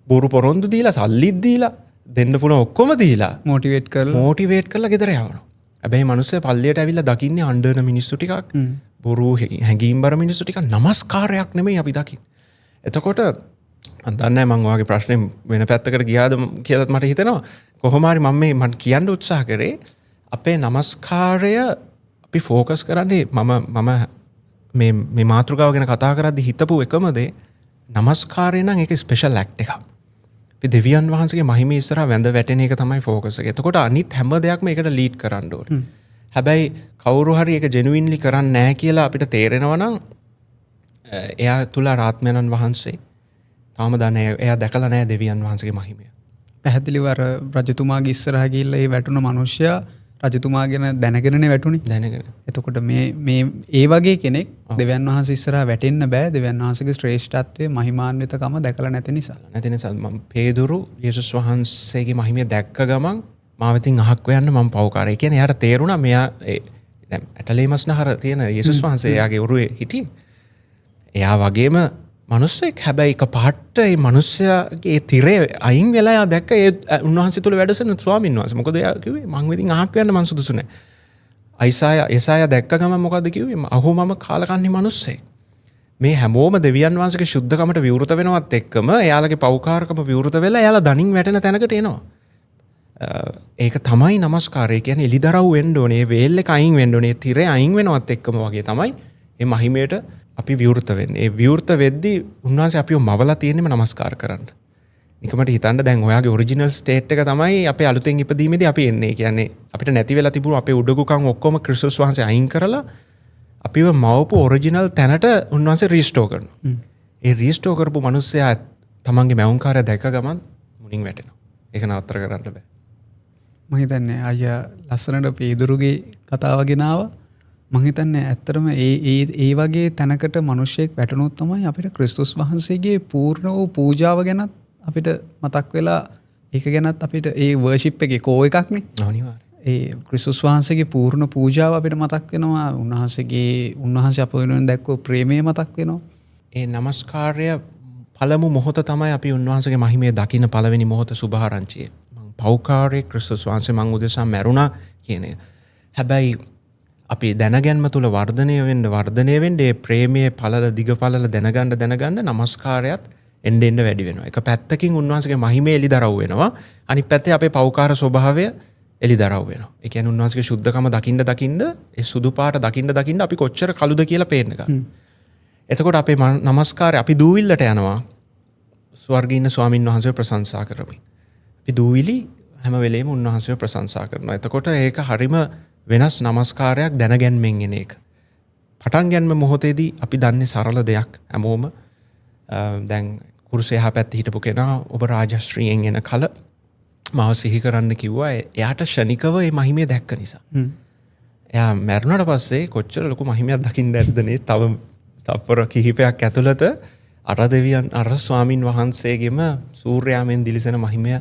බොරු පොරොන්දු දීලා සල්ලිත් දීලා දෙන්න පුළුවන් ඔක්කොම දීලා මොටිවේට් කරලා ගෙදර යවනවා. හැබැයි මිනිස්සයා පල්ලියට ඇවිල්ලා දකින්නේ අඬන මිනිස්සු ටිකක් බොරු හැඟීම්බර මිනිස්සු ටිකක් නමස්කාරයක් නෙමෙයි අපි දකින්නේ. එතකොට මම දන්නේ මම ඔයාගේ ප්‍රශ්නේ වෙන පැත්තකට ගියාද කියලාත් මට හිතෙනවා. කොහොම හරි මම කියන්න උත්සාහ කරේ අපේ නමස්කාරය අපි ෆෝකස් කරන්නේ මම මේ මාතෘකාව ගැන කතා කරද්දි හිතපු එකම දේ නමස්කාරය නම් ඒක ස්පෙෂල් ඇක්ට් එකක්. අපි දෙවියන් වහන්සේගේ මහිමේ ඉස්සරහා වැඳ වැටෙන එක තමයි ෆෝකස් එක. එතකොට අනිත් හැම දෙයක්ම ඒකට ලීඩ් කරන්න ඕනේ. හැබැයි කවුරු හරි ඒක ජෙනුවින්ලි කරන්නේ නැහැ කියලා අපිට තේරෙනවා නම් එයා තුල ආත්මයන්න් වහන්සේ තාම දන්නේ එයා දැකලා නැහැ දෙවියන් වහන්සේගේ මහිමය. පැහැදිලිව අර රජතුමාගේ ඉස්සරහා ගිහිල්ලා ඒ වැටුණ මිනිස්සයා රජතුමා ගැන දැනගෙනනේ වැටුනේ. දැනගෙන. එතකොට මේ ඒ වගේ කෙනෙක් දෙවියන් වහන්සේ ඉස්සරහා වැටෙන්න බෑ. දෙවියන් වහන්සේගේ ශ්‍රේෂ්ඨත්වයේ මහිමාන්විතකම දැකලා නැති නිසා. නැති නිසා මම පේදුරු යේසුස් වහන්සේගේ මහිමය දැක්ක ගමන් මාවතින් අහක් වෙන්න මම පව්කාරයි. කියන්නේ එයාට තේරුණා මෙයා දැන් ඇටලේමස් නහර තියෙන යේසුස් වහන්සේ එයාගේ උරුවේ හිටියේ. එයා වගේම මිනිස්සෙක් හැබැයි එක පාට මේ මිනිස්සයාගේ තිරේ අයින් වෙලා එයා දැක්ක ඒ උන්වහන්සේ තුල වැඩසෙන ස්වාමීන් වහන්සේ. මොකද එයා කිව්වේ මං වෙදින් අහක් වෙන්න මං සුදුසු නැහැ. ඒසායා දැක්ක ගමන් මොකද්ද කිව්වේ? අහෝ මම කාලකන්ණි මිනිස්සෙක්. මේ හැමෝම දෙවියන් වහන්සේගේ සුද්ධකමට විවෘත වෙනවත් එක්කම එයාලගේ පෞකාරකම විවෘත වෙලා එයාලා දණින් වැටෙන තැනකට එනවා. ඒක තමයි නමස්කාරය කියන්නේ එලිදරව් වෙන්න ඕනේ. වේල් එක අයින් වෙන්න ඕනේ. තිරේ අයින් වෙනවත් එක්කම වගේ තමයි මේ මහිමයට අපි විවෘත වෙන්නේ. ඒ විවෘත වෙද්දී උන්වහන්සේ අපිව මවලා තියෙන්නේම නමස්කාර කරන්න. නිකමට හිතන්න දැන් ඔයාගේ ඔරිජිනල් ස්ටේට් එක තමයි අපේ අලුතෙන් ඉපදීමේදී අපි එන්නේ. කියන්නේ අපිට නැති වෙලා තිබුණු අපේ උඩගුකම් ඔක්කොම ක්‍රිස්තුස් වහන්සේ අයින් කරලා අපිව මවපු ඔරිජිනල් තැනට උන්වහන්සේ රීස්ටෝර් කරනවා. ඒ රීස්ටෝර් කරපු මිනිස්සයා තමන්ගේ මැවුම්කාරය දැක ගමන් මුණින් වැටෙනවා. ඒක නතර කරන්න බෑ. මම හිතන්නේ අයියා ලස්සනට පේදුරුගේ කතාව ගෙනාවා. මම හිතන්නේ ඇත්තටම ඒ වගේ තැනකට මිනිස්සෙක් වැටුණොත් තමයි අපිට ක්‍රිස්තුස් වහන්සේගේ පූර්ණ වූ පූජාව ගැනත් අපිට මතක් වෙලා ඒක ගැනත් අපිට ඒ වර්ෂිප් එකේ කෝ එකක්නේ. අනිවාර්යයෙන්. ඒ ක්‍රිස්තුස් වහන්සේගේ පූර්ණ පූජාව අපිට මතක් වෙනවා. උන්වහන්සේ අප වෙනුවෙන් දැක්වූ ප්‍රේමය මතක් වෙනවා. ඒ නමස්කාරය පළමු මොහොත තමයි අපි උන්වහන්සේගේ මහිමය දකින්න පළවෙනි මොහොත සුභාරංචිය. මං පෞකාරයේ ක්‍රිස්තුස් වහන්සේ මං උදෙසා මැරුණා කියන එක. හැබැයි අපි දැනගැන්ම තුළ වර්ධනය වෙන්න ඒ ප්‍රේමයේ පළල දිග පළල දැනගන්න නමස්කාරයත් එන්න වැඩි වෙනවා. එක පැත්තකින් උන්වහන්සේගේ මහිමය එලිදරව් වෙනවා. අනිත් පැත්තේ අපේ පෞකාර ස්වභාවය එලිදරව් වෙනවා. ඒ කියන්නේ උන්වහන්සේගේ සුද්ධකම දකින්න ඒ සුදු පාට දකින්න අපි කොච්චර කළුද කියලා පේන්න ගන්නවා. එතකොට අපේ නමස්කාරය අපි දූවිල්ලට යනවා ස්වර්ගයේ ඉන්න ස්වාමින් වහන්සේව ප්‍රශංසා කරමින්. අපි දූවිලි හැම වෙලේම උන්වහන්සේව ප්‍රශංසා කරනවා. එතකොට ඒක හරිම වෙනස් නමස්කාරයක් දැනගැන්මෙන් එන එක. පටන් ගැනීම මොහොතේදී අපි දන්නේ සරල දෙයක් හැමෝම දැන් කුරුසේ එහා පැත්තේ හිටපු කෙනා ඔබ රාජශ්‍රීයෙන් එන කල මාව සිහි කරන්න කිව්වා. එයාට ෂණිකව මේ මහිමය දැක්ක නිසා. එයා මැරුණාට පස්සේ කොච්චර ලොකු මහිමයක් දකින්න ඇද්දනේ. තව තප්පර කිහිපයක් ඇතුළත අර දෙවියන් අර ස්වාමින් වහන්සේගෙම සූර්යාමෙන් දිලිසෙන මහිමය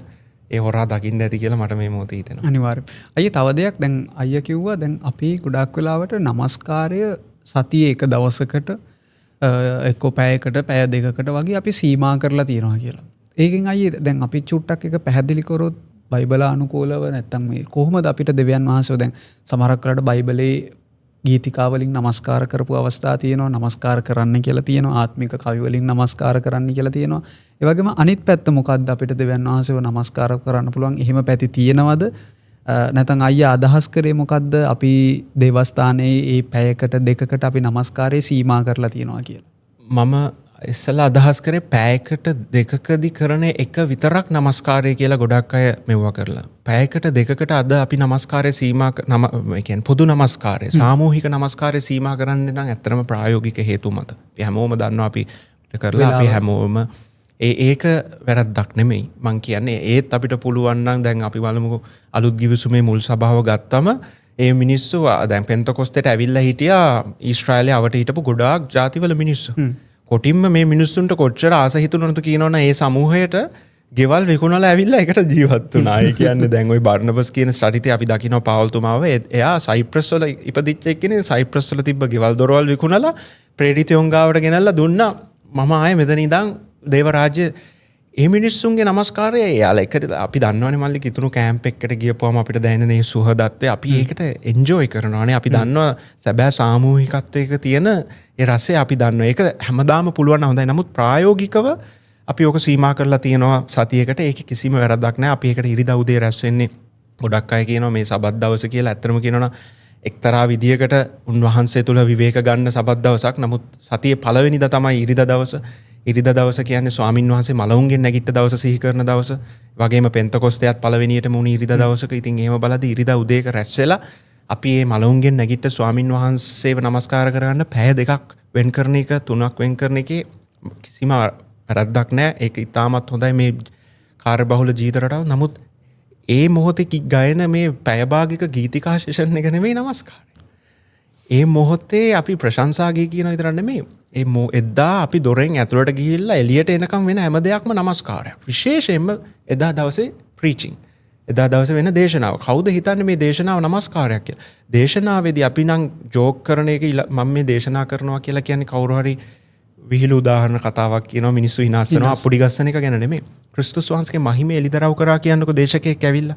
ඒ හොරා දකින්න ඇති කියලා මට මේ මොහොතේ හිතෙනවා. අනිවාර්යයෙන්. අයියේ තව දෙයක් දැන් අයියා කිව්වා දැන් අපි ගොඩක් වෙලාවට නමස්කාරය සතියේ එක දවසකට එක්කෝ පැයකට පැය දෙකකට වගේ අපි සීමා කරලා තියෙනවා කියලා. ඒකෙන් අයියේ දැන් අපි චුට්ටක් එක පැහැදිලි කරොත් බයිබල අනුකූලව නැත්තම් මේ කොහොමද අපිට දෙවියන් වහන්සේ දැන් සමහරක් වෙලාවට බයිබලේ ගීතිකා වලින් නමස්කාර කරපු අවස්ථා තියෙනවා, නමස්කාර කරන්න කියලා තියෙනවා, ආත්මික කවි වලින් නමස්කාර කරන්න කියලා තියෙනවා. ඒ වගේම අනිත් පැත්ත මොකද්ද අපිට දෙවියන් වහන්සේව නමස්කාර කරන්න පුළුවන් එහෙම පැති තියෙනවද? නැත්නම් අයියා අදහස් කරේ මොකද්ද අපි දේවස්ථානයේ මේ පැයකට දෙකකට අපි නමස්කාරයේ සීමා කරලා තියෙනවා කියලා? මම ඉස්සලා අදහස් කරේ පැයකට දෙකකදී කරන එක විතරක් නමස්කාරය කියලා ගොඩක් අය මෙවුවා කරලා. පැයකට දෙකකට අද අපි නමස්කාරය සීමා ඒ කියන්නේ පොදු නමස්කාරය, සාමූහික නමස්කාරය සීමා කරන්න නම් ඇත්තටම ප්‍රායෝගික හේතු මත. අපි හැමෝම දන්නවා අපි කරලා අපි හැමෝම ඒක වැරද්දක් නෙමෙයි. මං කියන්නේ ඒත් අපිට පුළුවන් නම් දැන් අපි බලමුකෝ අලුත් ගිවිසුමේ මුල් සභාව ගත්තම ඒ මිනිස්සු දැන් පෙන්තකොස්තේට ඇවිල්ලා හිටියා ඊශ්‍රායලයේ අවට හිටපු ගොඩාක් ජාතිවල මිනිස්සු. කොටින්ම මේ මිනිස්සුන්ට කොච්චර ආස හිතුණොත් කියනවනේ ඒ සමූහයට ගෙවල් විකුණලා ඇවිල්ලා ඒකට ජීවත් වුණා. ඒ කියන්නේ දැන් ওই බර්නබස් කියන ස්ටඩිතේ අපි දකිනවා පාවල්තුමාව එයා සයිප්‍රස් වල ඉපදිච්ච එක්කනේ. සයිප්‍රස් වල තිබ්බ ගෙවල් දොරවල් විකුණලා ප්‍රේරිතයන් ගාවට ගෙනල්ලා දුන්නා. මම ආයේ මෙතන ඉඳන් දේව රාජ්‍ය ඒ මිනිස්සුන්ගේ නමස්කාරය එයාලා එක අපි දන්නවනේ මල්ලි කිතුණු කැම්ප් එකකට ගියපුවම අපිට දැනෙන මේ සුහදත්වය අපි ඒකට එන්ජොයි කරනවානේ. අපි දන්නවා සැබෑ සාමූහිකත්වයක තියෙන ඒ රසය අපි දන්නවා. ඒක හැමදාම පුළුවන් හොඳයි. නමුත් ප්‍රායෝගිකව අපි ඕක සීමා කරලා තියෙනවා සතියකට. ඒකේ කිසිම වැරද්දක් නැහැ. අපි ඒකට ඉරිදා උදේ රැස් වෙන්නේ. ගොඩක් අය කියනවා මේ සබත් දවස කියලා. ඇත්තටම කියනවා එක්තරා විදියකට උන්වහන්සේ තුල විවේක ගන්න සබත් දවසක්. නමුත් සතියේ පළවෙනිදා තමයි ඉරිදා දවස. ඉරිදා දවස කියන්නේ ස්වාමින් වහන්සේ මලවුන්ගෙන් නැගිට දවස සිහි කරන දවස. වගේම පෙන්තකොස්තයත් පළවෙනියටම උණු ඉරිදා දවසක. ඉතින් එහෙම බලද්දී ඉරිදා උදේක රැස් වෙලා අපි මේ මලවුන්ගෙන් නැගිට ස්වාමින් වහන්සේව නමස්කාර කරගන්න පැය දෙකක් වෙන් කරන එක, තුනක් වෙන් කරන එකේ කිසිම වැරද්දක් නැහැ. ඒක ඉතාමත් හොඳයි මේ කාර්යබහුල ජීවිත රටාව. නමුත් ඒ මොහොතේ ගයන මේ පැය භාගික ගීතිකා සෙෂන් එක නෙමෙයි නමස්කාරය. ඒ මොහොතේ අපි ප්‍රශංසා ගී කියන විතර නෙමෙයි. එදා අපි දොරෙන් ඇතුළට ගිහිල්ලා එළියට එනකම් වෙන හැම දෙයක්ම නමස්කාරයක්. විශේෂයෙන්ම එදා දවසේ ප්‍රීචිං. එදා දවසේ වෙන දේශනාව. කවුද හිතන්නේ මේ දේශනාව නමස්කාරයක් කියලා? දේශනාවේදී අපි නම් ජෝක් කරන එක මම මේ දේශනා කරනවා කියලා කියන්නේ කවුරු හරි විහිළු උදාහරණ කතාවක් කියනවා මිනිස්සු හිනාස්සනවා අපුඩි ගස්සන එක ගැන නෙමෙයි. ක්‍රිස්තුස් වහන්සේගේ මහිමේ එළිදරව් කරා කියන්නකො දේශකයෙක් ඇවිල්ලා.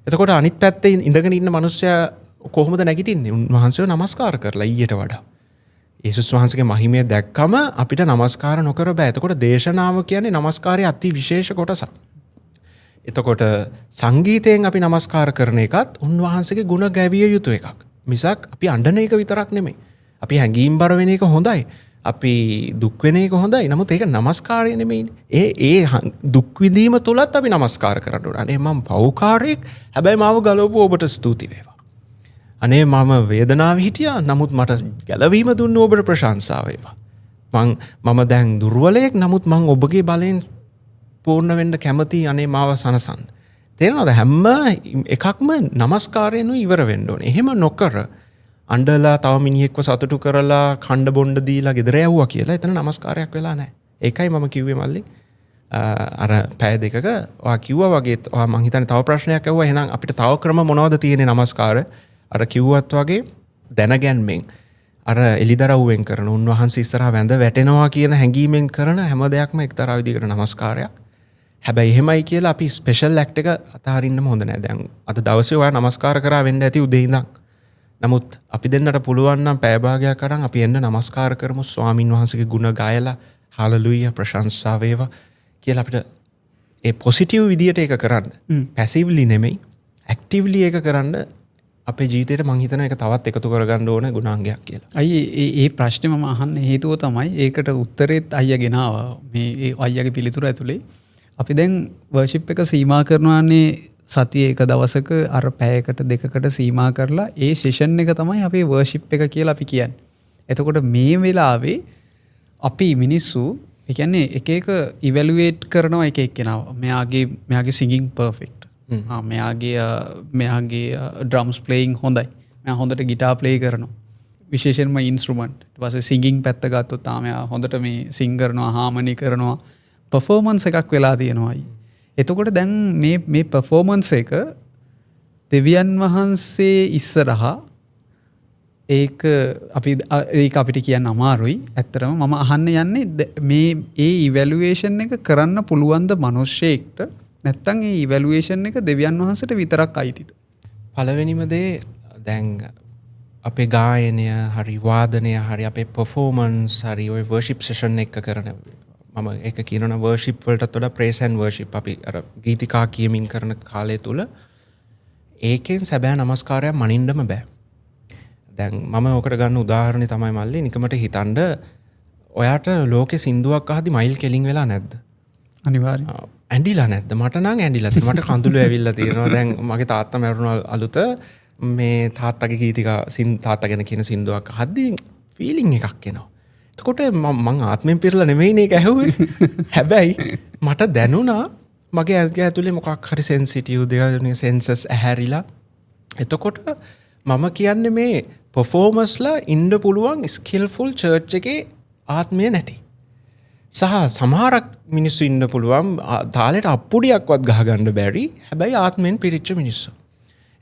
එතකොට අනිත් පැත්තේ ඉඳගෙන ඉන්න මිනිස්සයා කොහොමද නැගිටින්නේ? උන්වහන්සේව නමස්කාර කරලා ඊට වඩා. යේසුස් වහන්සේගේ මහිමය දැක්කම අපිට නමස්කාර නොකර බෑ. එතකොට දේශනාව කියන්නේ නමස්කාරයේ අති විශේෂ කොටසක්. එතකොට සංගීතයෙන් අපි නමස්කාර කරන එකත් උන්වහන්සේගේ ගුණ ගැවිය යුතු එකක්. මිසක් අපි අඬන එක විතරක් නෙමෙයි. අපි හැඟීම්බර වෙන එක හොඳයි. අපි දුක් වෙන එක හොඳයි. නමුත් ඒක නමස්කාරය නෙමෙයිනේ. ඒ දුක් විඳීම තුලත් අපි නමස්කාර කරන්න ඕන. අනේ මම පව්කාරයෙක්. හැබැයි මාව ගලවපු ඔබට ස්තුති වේවා. අනේ මම වේදනාව හිටියා. නමුත් මට ගැලවීම දුන්න ඔබට ප්‍රශංසා වේවා. මම දැන් දුර්වලයෙක්. නමුත් මම ඔබගේ බලෙන් පූර්ණ වෙන්න කැමති. අනේ මාව සනසන්න. තේරෙනවද? හැම එකක්ම නමස්කාරයෙන්ුයි ඉවර වෙන්න ඕනේ. එහෙම නොකර අඬලා තව මිනිහෙක්ව සතුටු කරලා කණ්ඩ බොණ්ඩ දීලා ගෙදර යවුවා කියලා එතන නමස්කාරයක් වෙලා නැහැ. ඒකයි මම කිව්වේ මල්ලි. අර පැය දෙකක ඔයා කිව්වා වගේ ඔයා මං හිතන්නේ තව ප්‍රශ්නයක් ඇහුවා. එහෙනම් අපිට තව ක්‍රම මොනවද තියෙන්නේ නමස්කාර? අර කිව්වත් වගේ දැනගැන්මෙන් අර එලිදරව්වෙන් කරන උන්වහන්සේ ඉස්සරහා වැඳ වැටෙනවා කියන හැඟීමෙන් කරන හැම දෙයක්ම එක්තරා විදිහකට නමස්කාරයක්. හැබැයි එහෙමයි කියලා අපි ස්පෙෂල් ඇක්ට් එක අතහරින්නම හොඳ නැහැ. දැන් අද දවසේ ඔයා නමස්කාර කරා වෙන්න ඇති උදේ ඉඳන්. නමුත් අපි දෙන්නට පුළුවන් නම් පැය භාගයක් අරන් අපි එන්න නමස්කාර කරමු. ස්වාමින් වහන්සේගේ ගුණ ගායලා හාලෙලූයා ප්‍රශංසා වේවා කියලා අපිට ඒ පොසිටිව් විදියට ඒක කරන්න. පැසිව්ලි නෙමෙයි ඇක්ටිව්ලි ඒක කරන්න අපේ ජීවිතේට මං හිතන එක තවත් එකතු කරගන්න ඕන ගුණාංගයක් කියලා. ඒ ප්‍රශ්නේ මම අහන්න හේතුව තමයි ඒකට උත්තරෙත් අයියා ගෙනාවා. මේ අයියාගේ පිළිතුර ඇතුලේ අපි දැන් වර්ෂිප් එක සීමා කරනවානේ සතියේ එක දවසක අර පැයකට දෙකකට සීමා කරලා ඒ සෙෂන් එක තමයි අපේ වර්ෂිප් එක කියලා අපි කියන්නේ. එතකොට මේ වෙලාවේ අපි මිනිස්සු එකන්නේ එක ඉවලුවේට් කරනවා එක කෙනාව මෙයාගේ සිංගිං පර්ෆෙක්ට් මෙයාගේ ඩ්‍රම්ස් ප්ලේයිං හොඳයි මෙයා හොඳට ගිටා ප්ලේ කරනවා විශේෂෙන්ම ඉන්ස්ට්‍රුමන්ට් පස සිංගිං පැත්ත ගත්තු තාමයා හොඳට මේ සිංගරනවා හාමනි කරනවා පර්ෆෝමන්ස් එකක් වෙලා තියෙනවායි එතකොට දැන් මේ පර්ෆෝමන්ස් එක දෙවියන් වහන්සේ ඉස්සරහා ඒක අපිට කියන්න අමාරුයි ඇත්තරම මම අහන්න යන්නේ මේ ඒ ඉවැලුවේෂන් එක කරන්න පුළුවන්ද මනුෂ්‍යයෙක්ට නැත්තං ඒ ඉවැලුවේෂන් එක දෙවියන් වහන්සට විතරක් අයිතිද පළවෙනිම දේ දැන් අපේ ගායනය හරි වාදනය හරි අපේ පර්ෆෝමන්ස් හරි ඔය වර්ෂිප් සෙෂන් එක කරන මම එක කියනන වර්ෂිප් වලටත් වඩා ප්‍රේස් ඇන්ඩ් වර්ෂිප් අපි අර ගීතිකා කියමින් කරන කාලය තුල ඒකෙන් සැබෑ නමස්කාරයක් මනින්නම බෑ දැන් මම ඕකට ගන්න උදාහරණය තමයි මල්ලි නිකමට හිතන්න ඔයාට ලෝකේ සින්දුවක් අහද්දි මයිල් කෙලින් වෙලා නැද්ද අනිවාර්යයෙන් ඇඬිලා නැද්ද මට නම් ඇඬිලා තියෙනවා මට කඳුළු ඇවිල්ලා තියෙනවා දැන් මගේ තාත්තා මැරුණ අලුත මේ තාත්තගේ ගීතිකා තාත්තා ගැන කියන සින්දුවක් අහද්දි ෆීලිං එකක් එනවා එතකොට මං ආත්මෙන් පිරලා නෙමෙයිනේ ඒක ඇහුවේ හැබැයි මට දැනුණා මගේ ඇතුලේ මොකක් හරි සෙන්සිටිව් දෙයක් සෙන්සස් ඇහැරිලා එතකොට මම කියන්නේ මේ පර්ෆෝමර්ස්ලා ඉන්න පුළුවන් ස්කිල්ෆුල් චර්ච් එකේ ආත්මය නැති. සහ සමහරක් මිනිස්සු ඉන්න පුළුවන් තාලෙට අප්පුඩියක්වත් ගහගන්න බැරි හැබැයි ආත්මයෙන් පිරිච්ච මිනිස්සු.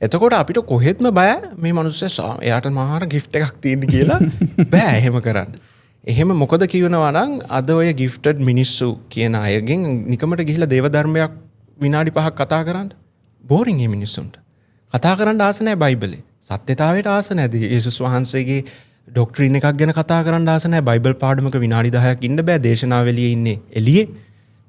එතකොට අපිට කොහෙත්ම බය මේ මනුස්සයා එයාට මහා ගිෆ්ට් එකක් තියෙන කියලා බෑ එහෙම කරන්න. එහෙම මොකද කියනවා නම් අද ඔය ගිෆ්ටඩ් මිනිස්සු කියන අයගෙන් නිකමට ගිහිලා දේව ධර්මයක් විනාඩි 5ක් කතා කරන්න බෝරින් මේ මිනිස්සුන්ට. කතා කරන්න ආස නැහැ බයිබලේ. සත්‍යතාවයට ආස නැද යේසුස් වහන්සේගේ ඩොක්ට්‍රීන් එකක් ගැන කතා කරන්න ආස නැහැ බයිබල් පාඩමක විනාඩි 10ක් ඉන්න බෑ දේශනාවලියේ ඉන්නේ එළියේ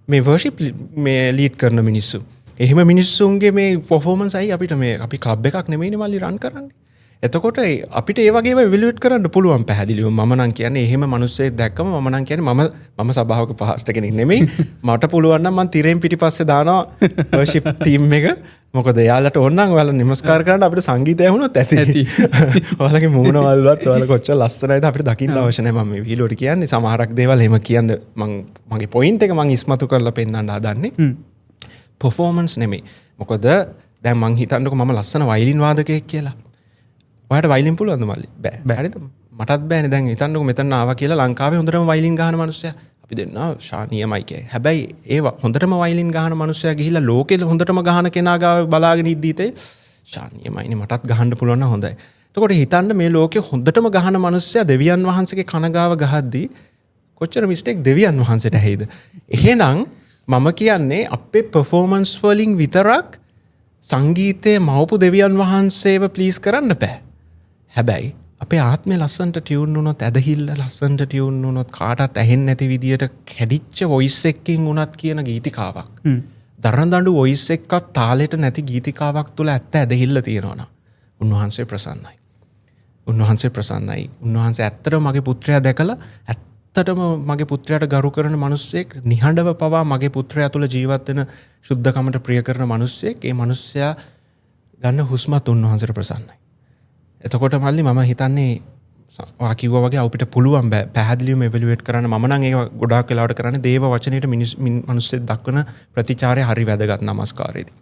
මේ වර්ෂිප් මේ ලීඩ් කරන මිනිස්සු එහෙම මිනිස්සුන්ගේ මේ පර්ෆෝමන්ස් අයි අපිට මේ අපි ක්ලබ් එකක් නෙමෙයිනේ මල්ලි රන් කරන්නේ එතකොට අපිට ඒ වගේම ඉවැලුවේට් කරන්න පුළුවන් පැහැදිලිව මම නම් කියන්නේ එහෙම මිනිස්සෙක් දැක්කම මම නම් කියන්නේ මම සභාවක පාස්ටර් කෙනෙක් නෙමෙයි මට පුළුවන් නම් මම තිරෙන් පිටිපස්සේ දානවා වර්ෂිප් ටීම් එක මොකද එයාලට ඕන නම් ඔයාලා නමස්කාර කරන්න අපිට සංගීතය ඇහුනොත් ඇති ඔයාලගේ මූණ වලවත් ඔයාලා කොච්චර ලස්සනයිද අපිට දකින්න අවශ්‍ය නැහැ මම මේ වීඩියෝට කියන්නේ සමහරක් දේවල් එහෙම කියන්න මගේ පොයින්ට් එක මම ඉස්මතු කරලා පෙන්නන්න හදන්නේ පර්ෆෝමන්ස් නෙමෙයි මොකද දැන් මං හිතන්නකො මම ලස්සන වයලින් වාදකයෙක් කියලා ඔයාට වයිලින් පුළුවන්ද මල්ලි බෑ හරිද මටත් බෑනේ දැන් හිතන්නකො මෙතන ආවා කියලා ලංකාවේ හොඳටම වයිලින් ගහන මිනිස්සයා අපි දෙන්නා ශානීයමයි කිය. හැබැයි ඒව හොඳටම වයිලින් ගහන මිනිස්සයා ගිහිල්ලා ලෝකෙ හොඳටම ගහන කෙනා ගාව බලාගෙන ඉද්දීතේ ශානීයමයිනේ මටත් ගහන්න පුළුවන් නම් හොඳයි. එතකොට හිතන්න මේ ලෝකෙ හොඳටම ගහන මිනිස්සයා දෙවියන් වහන්සේගේ කන ගාව ගහද්දී කොච්චර මිස්ටේක් දෙවියන් වහන්සේට ඇහිද? එහෙනම් මම කියන්නේ අපේ පර්ෆෝමන්ස් වලින් විතරක් සංගීතයේ මවපු දෙවියන් වහන්සේව ප්ලීස් කරන්න බෑ. හැබැයි අපේ ආත්මය ලස්සන්ට ටියුන් වුණොත් ඇදහිල්ල ලස්සන්ට ටියුන් වුණොත් කාටත් ඇහෙන්නේ නැති විදියට කැඩිච්ච වොයිස් එකකින් වුණත් කියන ගීතිකාවක්. දරදඬු වොයිස් එකක් තාලෙට නැති ගීතිකාවක් තුළ ඇත්ත ඇදහිල්ල තියෙනවා නම් උන්වහන්සේ ප්‍රසන්නයි. උන්වහන්සේ ප්‍රසන්නයි. උන්වහන්සේ ඇත්තටම මගේ පුත්‍රයා දැකලා ඇත්තටම මගේ පුත්‍රයාට ගරු කරන මිනිස්සෙක් නිහඬව පවා මගේ පුත්‍රයා තුළ ජීවත් වෙන සුද්ධකමට ප්‍රිය කරන මිනිස්සෙක් ඒ මිනිස්සයා ගන්න හුස්මත් උන්වහන්සේට ප්‍රසන්නයි. එතකොට මල්ලි මම හිතන්නේ කිව්වා වගේ අපිට පුළුවන් පැහැදිලිවම එවලුවේට් කරන්න මම නම් ඒක ගොඩාක් වෙලාවට කරන්නේ දේව වචනයට මිනිස්සෙක් දක්වන ප්‍රතිචාරය හරි වැදගත් නමස්කාරයේදී.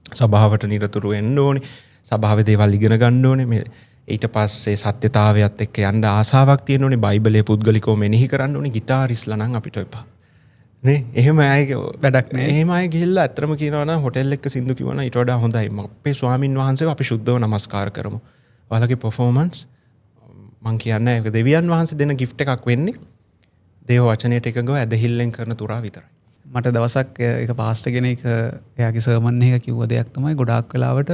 සභාවට නිරතුරු එන්න ඕනේ. සභාවේ දේවල් ඉගෙන ගන්න ඕනේ. මේ ඊට පස්සේ සත්‍යතාවයත් එක්ක යන්න ආසාවක් තියෙන්න ඕනේ. බයිබලයේ පුද්ගලිකව මෙනෙහි කරන්න ඕනේ. ගිටාරිස්ලා නම් අපිට එපා. නේ එහෙම අය වැඩක් නෑ. එහෙම අය ගිහිල්ලා ඇත්තම කියනවා නම් හොටෙල් එක සින්දු කිව්වනම් ඊට වඩා හොඳයි. අපේ ස්වාමින් වහන්සේව අපි සුද්ධව නමස්කාර කරමු. ඔයාලගේ පර්ෆෝමන්ස් මං කියන්නේ ඒක දෙවියන් වහන්සේ දෙන ගිෆ්ට් එකක් වෙන්නේ දේව වචනයට එකගව ඇදහිල්ලෙන් කරන තුරා විතරයි. මට දවසක් එක පාස්ටර් කෙනෙක් එයාගේ සර්මන් එක කිව්ව දෙයක් තමයි ගොඩාක් වෙලාවට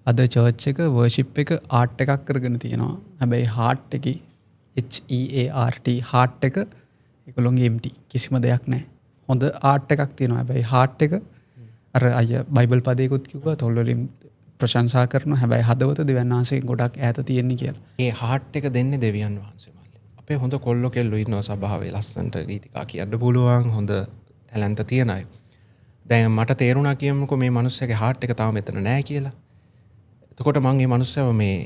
අද චර්ච් එක වර්ෂිප් එක ආර්ට් එකක් කරගෙන තියෙනවා. හැබැයි හાર્ට් එකේ HEART හાર્ට් එක ඒගොල්ලෝගේ empty කිසිම දෙයක් නැහැ. හොඳ ආර්ට් එකක් තියෙනවා. හැබැයි හાર્ට් එක අර අය බයිබල් පදයකට කිව්වා තොල් වලින් ප්‍රශංසා කරන හැබැයි හදවත දෙවියන් වහන්සේ ගොඩක් ඈත තියෙන්නේ කියලා. ඒ හાર્ට් එක දෙන්නේ දෙවියන් වහන්සේ මල්ලි. අපේ හොඳ කොල්ලෝ කෙල්ලෝ ඉන්නවා සභාවේ ලස්සන්ට ගීතිකා කියන්න පුළුවන් හොඳ ටැලන්ට් තියෙන අය. දැන් මට තේරුණා කියමුකෝ මේ මිනිස්සයාගේ හાર્ට් එක තාම මෙතන නැහැ කියලා. එතකොට මම මේ මිනිස්සයව මේ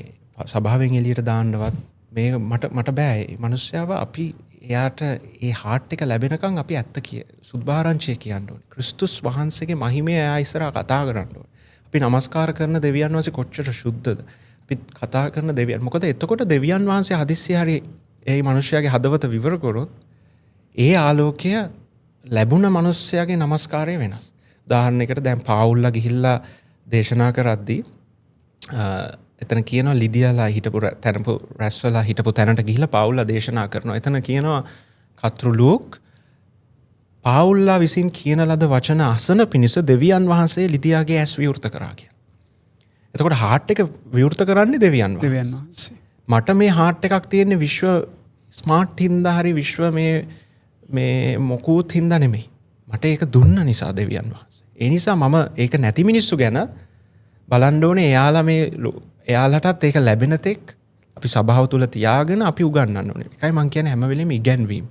සභාවෙන් එළියට දාන්නවත් මේ මට බෑ. මේ මිනිස්සයාව අපි එයාට ඒ හාට් එක ලැබෙනකම් අපි ඇත්ත සුද්භාරංචිය කියන්න ඕනේ. ක්‍රිස්තුස් වහන්සේගේ මහිමය එයා ඉස්සරහා කතා කරන්න ඕනේ. අපි නමස්කාර කරන දෙවියන් වහන්සේ කොච්චර ශුද්ධද? අපි කතා කරන දෙවියන්. මොකද එතකොට දෙවියන් වහන්සේ හදිස්සිය හරි ඒ මිනිස්යාගේ හදවත විවර කරොත් ඒ ආලෝකය ලැබුණ මිනිස්යාගේ නමස්කාරය වෙනස්. උදාහරණයකට දැන් පාවුල්ලා ගිහිල්ලා දේශනා කරද්දී එතන කියනවා ලිදියාලා හිටපු තැනපු රැස්වලා හිටපු තැනට ගිහිල්ලා පාවුල්ලා දේශනා කරනවා. එතන කියනවා කතෘ ලූක් පාවුල්ලා විසින් කියන ලද වචන අසන පිණිස දෙවියන් වහන්සේ ලිදියාගේ ඇස් විවෘත කරා කියලා. එතකොට හાર્ට් එක විවෘත කරන්නේ දෙවියන් වහන්සේ. මට මේ හાર્ට් එකක් තියෙන්නේ විශ්ව ස්මාර්ට් හින්දා හරි විශ්ව මේ මොකුත් හින්දා නෙමෙයි. මට ඒක දුන්න නිසා දෙවියන් වහන්සේ. ඒ නිසා මම ඒක නැති මිනිස්සු ගැන බලන්න ඕනේ. එයාලටත් ඒක ලැබෙන තෙක් අපි සභාව තුල තියාගෙන අපි උගන්වන්න ඕනේ. ඒකයි මම කියන්නේ හැම වෙලෙම ඉගැන්වීම.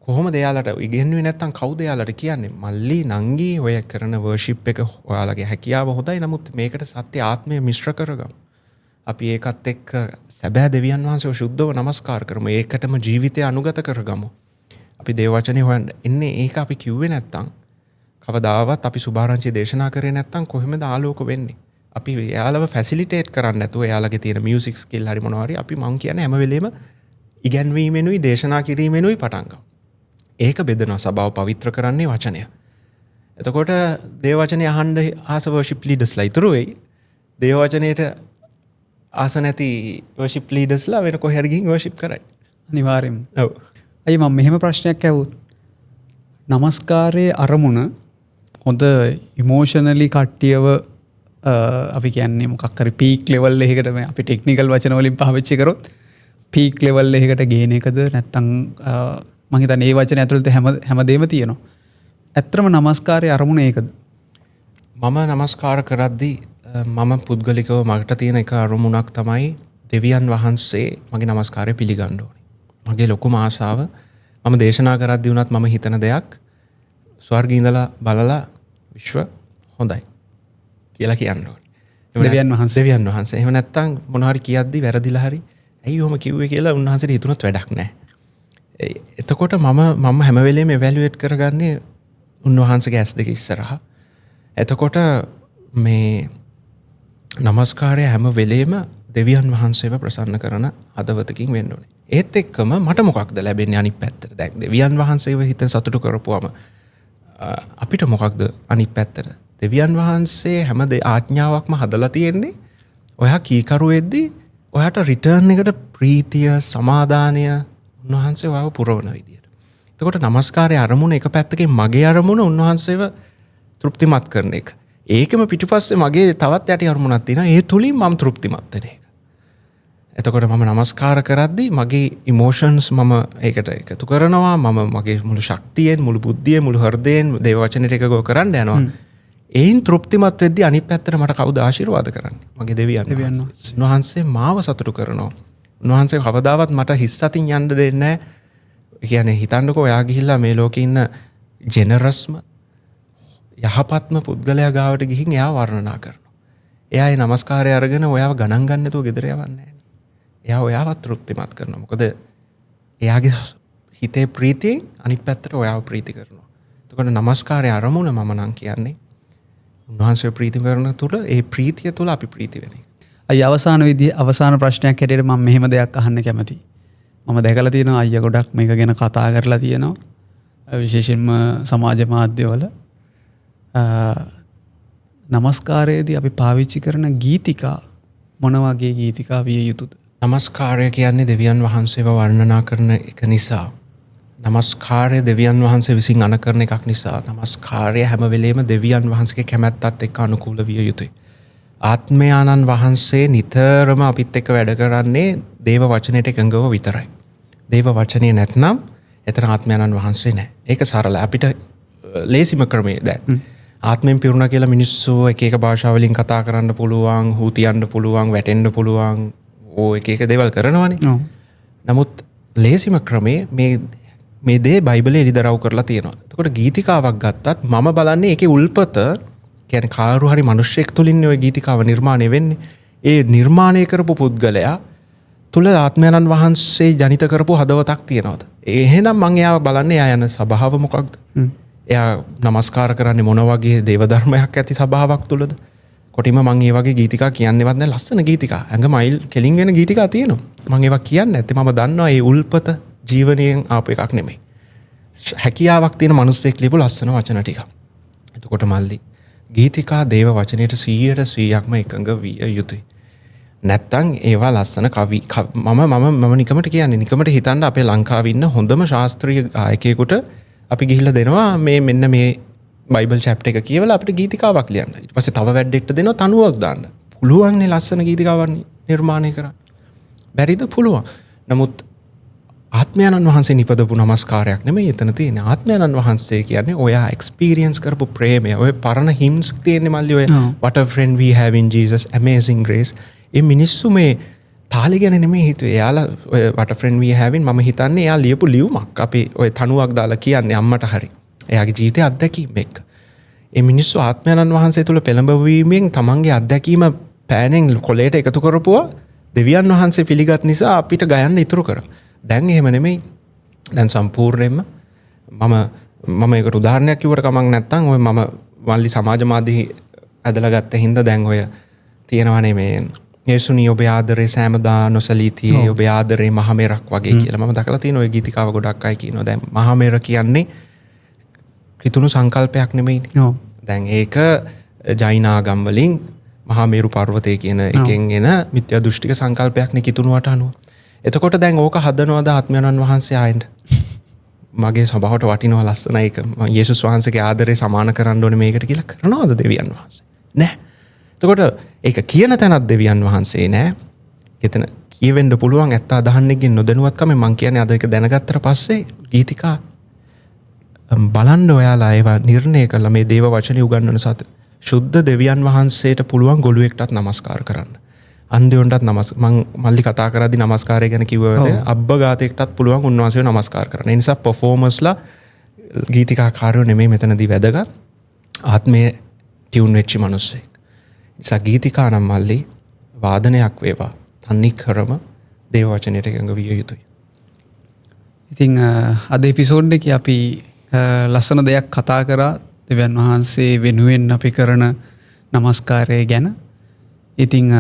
කොහොමද එයාලට ඉගෙනුවේ නැත්තම් කවුද එයාලට කියන්නේ? මල්ලි නංගි ඔය කරන වර්ෂිප් එක ඔයාලගේ හැකියාව හොඳයි. නමුත් මේකට සත්‍ය ආත්මය මිශ්‍ර කරගමු. අපි ඒකත් එක්ක සැබෑ දෙවියන් වහන්සේව ශුද්ධව නමස්කාර කරමු. ඒකටම ජීවිතය අනුගත කරගමු. අපි දේව වචනේ හොයන්න එන්නේ ඒක අපි කිව්වේ නැත්තම් කවදාවත් අපි සුභාරංචි දේශනා කරේ නැත්තම් කොහොමද ආලෝක වෙන්නේ? අපි එයාලව ෆැසිලිටේට් කරන්නේ නැතුව එයාලගේ තියෙන මියුසික් ස්කිල් හරි මොනවා හරි අපි මං කියන්නේ හැම වෙලේම ඉගැන්වීමෙනුයි දේශනා කිරීමෙනුයි පටන් ගමු. ඒක බෙදනවා සභාව පවිත්‍ර කරන්නේ වචනය. එතකොට දේව වචනේ අහන්න ආස වර්ෂිප් ලීඩර්ස්ලා ඉතුරු වෙයි. දේව වචනේට ආස නැති වර්ෂිප් ලීඩර්ස්ලා වෙන කොහේ හරි ගිහින් වර්ෂිප් කරයි. අනිවාර්යෙන්ම. ඔව්. අයි මම මෙහෙම ප්‍රශ්නයක් ඇහුවොත් නමස්කාරයේ අරමුණ හොඳ ඉමෝෂනලි කට්ටියව අපි කියන්නේ මොකක් හරි පීක් ලෙවල් එකකට අපි ටෙක්නිකල් වචන වලින් පාවිච්චි කරොත් පීක් ලෙවල් එකකට ගේන එකද නැත්නම් මම හිතන්නේ මේ වචනේ ඇතුළත හැමදේම තියෙනවා. ඇත්තම නමස්කාරයේ අරමුණ ඒකද? මම නමස්කාර කරද්දී මම පුද්ගලිකව මට තියෙන එක අරමුණක් තමයි දෙවියන් වහන්සේ මගේ නමස්කාරය පිළිගන්න ඕනේ. මගේ ලොකුම ආසාව මම දේශනා කරද්දී වුණත් මම හිතන දෙයක් ස්වර්ගයේ ඉඳලා බලලා විශ්ව හොඳයි කියලා කියන්න ඕනේ. දෙවියන් වහන්සේ. එහෙම නැත්තම් මොනවා හරි කියද්දී වැරදිලා හරි ඇයි ඔහොම කිව්වේ කියලා උන්වහන්සේට හිතුනොත් වැඩක් නැහැ. එතකොට මම හැම වෙලේම එවැලුවේට් කරගන්නේ උන්වහන්සේගේ ඇස් දෙක ඉස්සරහා. එතකොට මේ නමස්කාරය හැම වෙලේම දෙවියන් වහන්සේව ප්‍රසන්න කරන හදවතකින් වෙන්න ඕනේ. ඒත් එක්කම මට මොකක්ද ලැබෙන්නේ අනිත් පැත්තට? දැන් දෙවියන් වහන්සේව හිත සතුටු කරපුවම අපිට මොකක්ද අනිත් පැත්තට? දෙවියන් වහන්සේ හැම ආඥාවක්ම හදලා තියෙන්නේ ඔයා කීකරු වෙද්දී ඔයාට රිටර්න් එකට ප්‍රීතිය, සමාදානය උන්වහන්සේ ඔයාව පුරවන විදියට. එතකොට නමස්කාරයේ අරමුණ එක පැත්තකින් මගේ අරමුණ උන්වහන්සේව තෘප්තිමත් කරන එක. ඒකම පිටිපස්සේ මගේ තවත් යටි අරමුණක් තියෙනවා. ඒ තුලින් මම තෘප්තිමත් වෙන එක. එතකොට මම නමස්කාර කරද්දී මගේ ඉමෝෂන්ස් මම ඒකට එකතු කරනවා. මම මගේ මුළු ශක්තියෙන්, මුළු බුද්ධියෙන්, මුළු හෘදයෙන් දේව වචනෙට එකගෝ කරන්න යනවා. ඒයින් තෘප්තිමත් වෙද්දී අනිත් පැත්තට මට කවුද ආශිර්වාද කරන්නේ? මගේ දෙවියන් වහන්සේ. උන්වහන්සේ මාව සතුටු කරනවා. උන්වහන්සේ කවදාවත් මට හිස් අතින් යන්න දෙන්නේ නැහැ. ඒ කියන්නේ හිතන්නකෝ ඔයා ගිහිල්ලා මේ ලෝකේ ඉන්න ජෙනරස්ම යහපත්ම පුද්ගලයා ගාවට ගිහින් එයා වර්ණනා කරනවා. එයා ඒ නමස්කාරය අරගෙන ඔයාව ගණන් ගන්න නැතුව ගෙදර යවන්නේ නැහැ. එයා ඔයාව තෘප්තිමත් කරනවා. මොකද එයාගේ හිතේ ප්‍රීතියෙන් අනිත් පැත්තට ඔයාව ප්‍රීති කරනවා. එතකොට නමස්කාරයේ අරමුණ මම නම් කියන්නේ උන්වහන්සේ ප්‍රීති කරන තුල ඒ ප්‍රීතිය තුල අපි ප්‍රීති වෙන එක. අය අවසාන ප්‍රශ්නයක් හැටියට මම මෙහෙම දෙයක් අහන්න කැමතියි. මම දැකලා තියෙනවා අයියා ගොඩක් මේක ගැන කතා කරලා තියෙනවා. විශේෂයෙන්ම සමාජ මාධ්‍යවල නමස්කාරයේදී අපි පාවිච්චි කරන ගීතිකා මොන වගේ ගීතිකා විය යුතුද? නමස්කාරය කියන්නේ දෙවියන් වහන්සේව වර්ණනා කරන එක නිසා. නමස්කාරය දෙවියන් වහන්සේ විසින් අනකරන එකක් නිසා. නමස්කාරය හැම වෙලේම දෙවියන් වහන්සේගේ කැමැත්තත් එක්ක අනුකූල විය යුතුයි. ආත්මයාණන් වහන්සේ නිතරම අපිත් එක්ක වැඩ කරන්නේ දේව වචනයට එකඟව විතරයි. දේව වචනේ නැත්නම් එතන ආත්මයාණන් වහන්සේ නැහැ. ඒක සරල. අපිට ලේසිම ක්‍රමය දැන්. ආත්මෙන් පිරුණා කියලා මිනිස්සු එක එක භාෂා වලින් කතා කරන්න පුළුවන්, හූ තියන්න පුළුවන්, වැටෙන්න පුළුවන්, එක එක දේවල් කරනවානේ. නමුත් ලේසිම ක්‍රමේ මේ දේ බයිබලයේ එලිදරව් කරලා තියෙනවා. එතකොට ගීතිකාවක් ගත්තත් මම බලන්නේ ඒකේ උල්පත කියන්නේ කාරු හරි මිනිස්සෙක් තුලින් ওই ගීතිකාව නිර්මාණය වෙන්නේ. ඒ නිර්මාණය කරපු පුද්ගලයා තුළ ආත්මයණන් වහන්සේ ජනිත කරපු හදවතක් තියෙනවද? එහෙනම් මං එයාව බලන්නේ එයා යන සභාව මොකක්ද? එයා නමස්කාර කරන්නේ මොන වගේ දේවධර්මයක් ඇති සභාවක් තුළද? කොටිම මං ඒ වගේ ගීතිකා කියන්නේවත් නැහැ. ලස්සන ගීතිකා. ඇඟ මයිල් කෙලින් වෙන ගීතිකා තියෙනවා. මං ඒවා කියන්නේ නැත්තේ මම දන්නවා ඒ උල්පත ජීවනයෙන් ආපු එකක් නෙමෙයි. හැකියාවක් තියෙන මිනිස්සෙක් ලියපු ලස්සන වචන ටික. එතකොට මල්ලි ගීතිකා දේව වචනයට 100%ක්ම එකඟ විය යුතුයි. නැත්තම් ඒවා ලස්සන කවි මම නිකමට කියන්නේ නිකමට හිතන්න අපේ ලංකාවේ ඉන්න හොඳම ශාස්ත්‍රීය ගායකයෙකුට අපි ගිහිල්ලා දෙනවා මේ මෙන්න මේ බයිබල් චැප්ටර් එක කියවලා අපිට ගීතිකාවක් ලියන්න. ඊට පස්සේ තව වැඩෙක්ට දෙනවා තනුවක් දාන්න. පුළුවන් නේ ලස්සන ගීතිකාවක් නිර්මාණය කරන්න. බැරිද? පුළුවන්. නමුත් ආත්මයන්න් වහන්සේ නිපදපු නමස්කාරයක් නෙමෙයි එතන තියෙන්නේ. ආත්මයන්න් වහන්සේ කියන්නේ ඔයා එක්ස්පීරියන්ස් කරපු ප්‍රේමය. ඔය පරණ හිම්ස් තියෙන්නේ මල්ලි ඔය what a friend we have in Jesus, amazing grace. ඒ මිනිස්සු මේ තාලි ගැන නෙමෙයි හිතුවේ. එයාලා ඔය what a friend we have in මම හිතන්නේ එයා ලියපු ලියුමක්. අපි ඔය තනුවක් දාලා කියන්නේ අම්මට හරි. එයාගේ ජීවිතයේ අත්දැකීම් එක්ක. ඒ මිනිස්සු ආත්මයන්න් වහන්සේ තුල පෙළඹවීමෙන් තමන්ගේ අත්දැකීම පෑනෙන් කොලේට එකතු කරපුවා දෙවියන් වහන්සේ පිළිගත් නිසා අපිට ගයන්න ඉතුරු කරා. දැන් එහෙම නෙමෙයි. දැන් සම්පූර්ණයෙන්ම මම ඒකට උදාහරණයක් කිව්වට කමක් නැත්තම් ඔය මම මල්ලි සමාජ මාධ්‍ය ඇදලා ගත්ත හින්දා දැන් ඔය තියෙනවනේ මේ යේසුනි ඔබ ආදරේ සෑමදා නොසලී තියේ ඔබ ආදරේ මහමෙරක් වගේ කියලා මම දැකලා තියෙන ඔය ගීතිකාව ගොඩක් අය කියනවා. දැන් මහමෙර කියන්නේ කිතුණු සංකල්පයක් නෙමෙයිනේ. දැන් ඒක ජෛනාගම් වලින් මහා මේරු පර්වතය කියන එකෙන් එන මිත්‍යා දෘෂ්ටික සංකල්පයක් නේ කිතුණුවට අනුව. එතකොට දැන් ඕක හදනවද ආත්මයන්න් වහන්සේ ආයෙත් මගේ සබාවට වටිනවා ලස්සනයි ඒක යේසුස් වහන්සේගේ ආදරේ සමාන කරන්න ඕනේ මේකට කියලා කරනවද දෙවියන් වහන්සේ? නෑ. එතකොට ඒක කියන තැනත් දෙවියන් වහන්සේ නෑ. එතන කියවෙන්න පුළුවන් ඇත්ත අදහන්නේකින් නොදැනුවත්කම මං කියන්නේ අද ඒක දැනගත්තට පස්සේ ගීතිකා බලන්න ඔයාලා ඒවා නිර්ණය කළා මේ දේව වචනේ උගන්වන සත ශුද්ධ දෙවියන් වහන්සේට පුළුවන් ගොළුෙක්ටත් නමස්කාර කරන්න. අන්ධයන්ටත් මං මල්ලි කතා කරද්දි නමස්කාරය ගැන කිව්වද අබ්බගාතයකටත් පුළුවන් උන්වහන්සේව නමස්කාර කරන්න. ඒ නිසා පර්ෆෝමර්ස්ලා ගීතිකාකාරයෝ නෙමෙයි මෙතනදී වැදගත්. ආත්මයේ ටියුන් වෙච්ච මිනිස්සෙක්. නිසා ගීතිකා නම් මල්ලි වාදනයක් වේවා. තනිකරම දේව වචනයට එකඟ විය යුතුයි. ඉතින් අද එපිසෝඩ් එකේ අපි ලස්සන දෙයක් කතා කරා දෙවියන් වහන්සේ වෙනුවෙන් අපි කරන නමස්කාරය ගැන. ඉතින්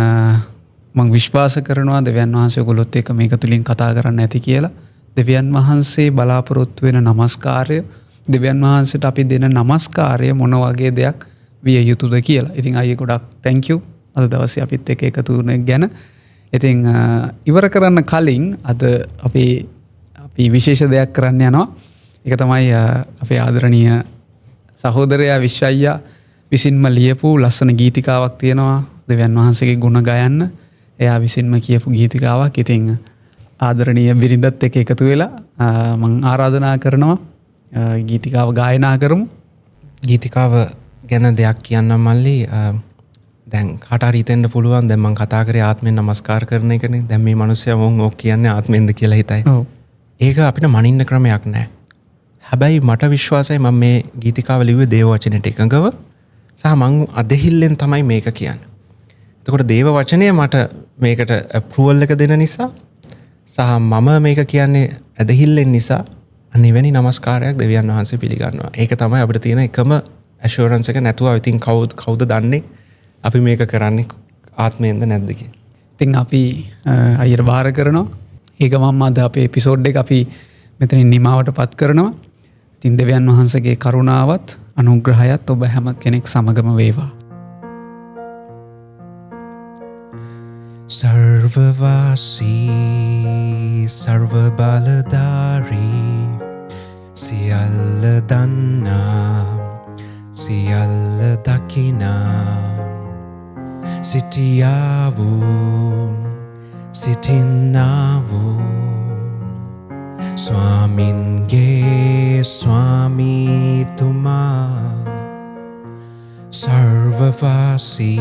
මම විශ්වාස කරනවා දෙවියන් වහන්සේ ඔයගොල්ලොත් එක්ක මේක තුලින් කතා කරන්න ඇති කියලා. දෙවියන් වහන්සේ බලාපොරොත්තු වෙන නමස්කාරය දෙවියන් වහන්සේට අපි දෙන නමස්කාරය මොන වගේ දෙයක් විය යුතුද කියලා. ඉතින් අයියේ ගොඩක් thank you අද දවසේ අපිත් එක්ක එකතු වුණ ගැන. ඉතින් ඉවර කරන්න කලින් අද අපි විශේෂ දෙයක් කරන්න යනවා. ඒක තමයි අපේ ආදරණීය සහෝදරයා විශ්වයියා විසින්ම ලියපු ලස්සන ගීතිකාවක් තියෙනවා දෙවියන් වහන්සේගේ ගුණ ගයන්න. එයා විසින්ම කියපු ගීතිකාවක්. ඉතින් ආදරණීය බිරිඳත් එක්ක එකතු වෙලා මම ආරාධනා කරනවා ගීතිකාව ගායනා කරමු. ගීතිකාව ගැන දෙයක් කියන්නම් මල්ලි. දැන් කාට හරි හිතෙන්න පුළුවන් දැන් මම කතා කරේ ආත්මෙන් නමස්කාර කරන එකනේ. දැන් මේ මිනිස්සයා මොන් ඔක් කියන්නේ ආත්මෙන්ද කියලා හිතයි. ඒක අපිට මනින්න ක්‍රමයක් නැහැ. හැබැයි මට විශ්වාසයි මම මේ ගීතිකාව ලිව්වේ දේව වචනයට එකඟව සහ මං අදහිල්ලෙන් තමයි මේක කියන්නේ. එතකොට දේව වචනය මට මේකට අප්‍රූවල් එක දෙන නිසා සහ මම මේක කියන්නේ අදහිල්ලෙන් නිසා අනිවැනි නමස්කාරයක් දෙවියන් වහන්සේ පිළිගන්නවා. ඒක තමයි අපිට තියෙන එකම ඇෂුරන්ස් එක. නැතුව ඉතින් කවුද දන්නේ අපි මේක කරන්නේ ආත්මයෙන්ද නැද්ද කියලා. ඉතින් අපි අයියට බාර කරනවා. ඒක මම අද අපේ එපිසෝඩ් එක අපි මෙතනින් නිමාවට පත් කරනවා. ඉතින් දෙවියන් වහන්සේගේ කරුණාවත් අනුග්‍රහයත් ඔබ හැම කෙනෙක් සමගම වේවා. सर्ववासी सर्वबलधारी सियल दन्ना සියල්ල දකිනා සිටියාවූ සිටින්නාවූ ස්වාමින්ගේ ස්වාමීතුමා සර්වවාසී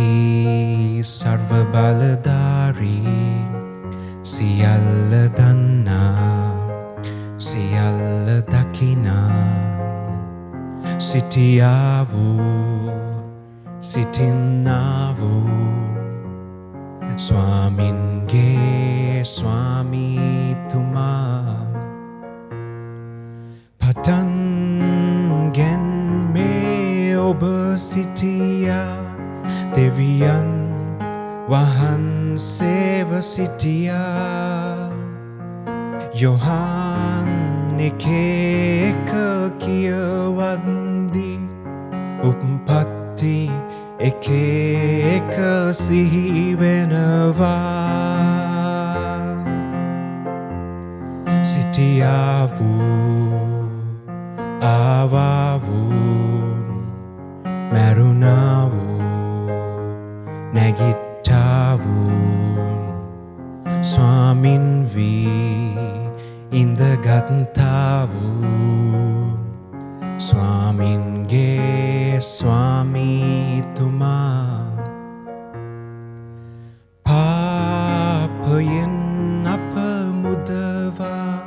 සර්වබලධාරී සියල්ල දන්නා සියල්ල දකිනා සිටියාවූ සිටින්නාවූ ස්වාමින්ගේ ස්වාමීතුමා පටන් ගැන්මේ ඔබ සිටියා දෙවියන් වහන්සේව සිටියා යොහාන් එක එක කියවද්දි උප්පත්ති එක එක සිහිවෙනවා සිටියාවූ ආවාවූ මැරුණාවූ නැගිට්ටාවූ ස්වාමින් වී ඉඳගත්තාවූ ස්වාමින්ගේ ස්වාමීතුමා පාපයෙන් අප මුදවා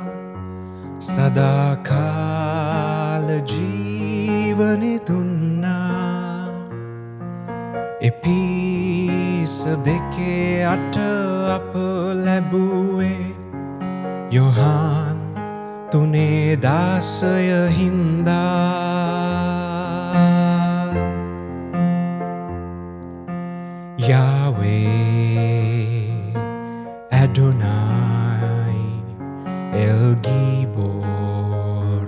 සදාකාල ජීවනි දුන්නා එපිස දෙකේ අට අප ලැබුවේ යොහාන් තුනේ දාසය හින්දා Yahweh Adonai El Gibor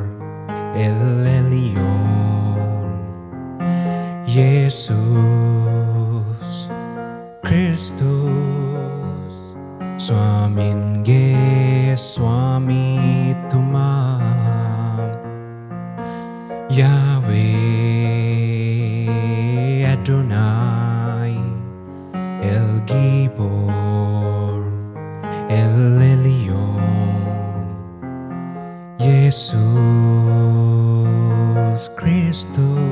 El Elyon Jesus Kristus Swaminge Swamituma Yahweh Adonai El Gibor El Elyon Jesus Christus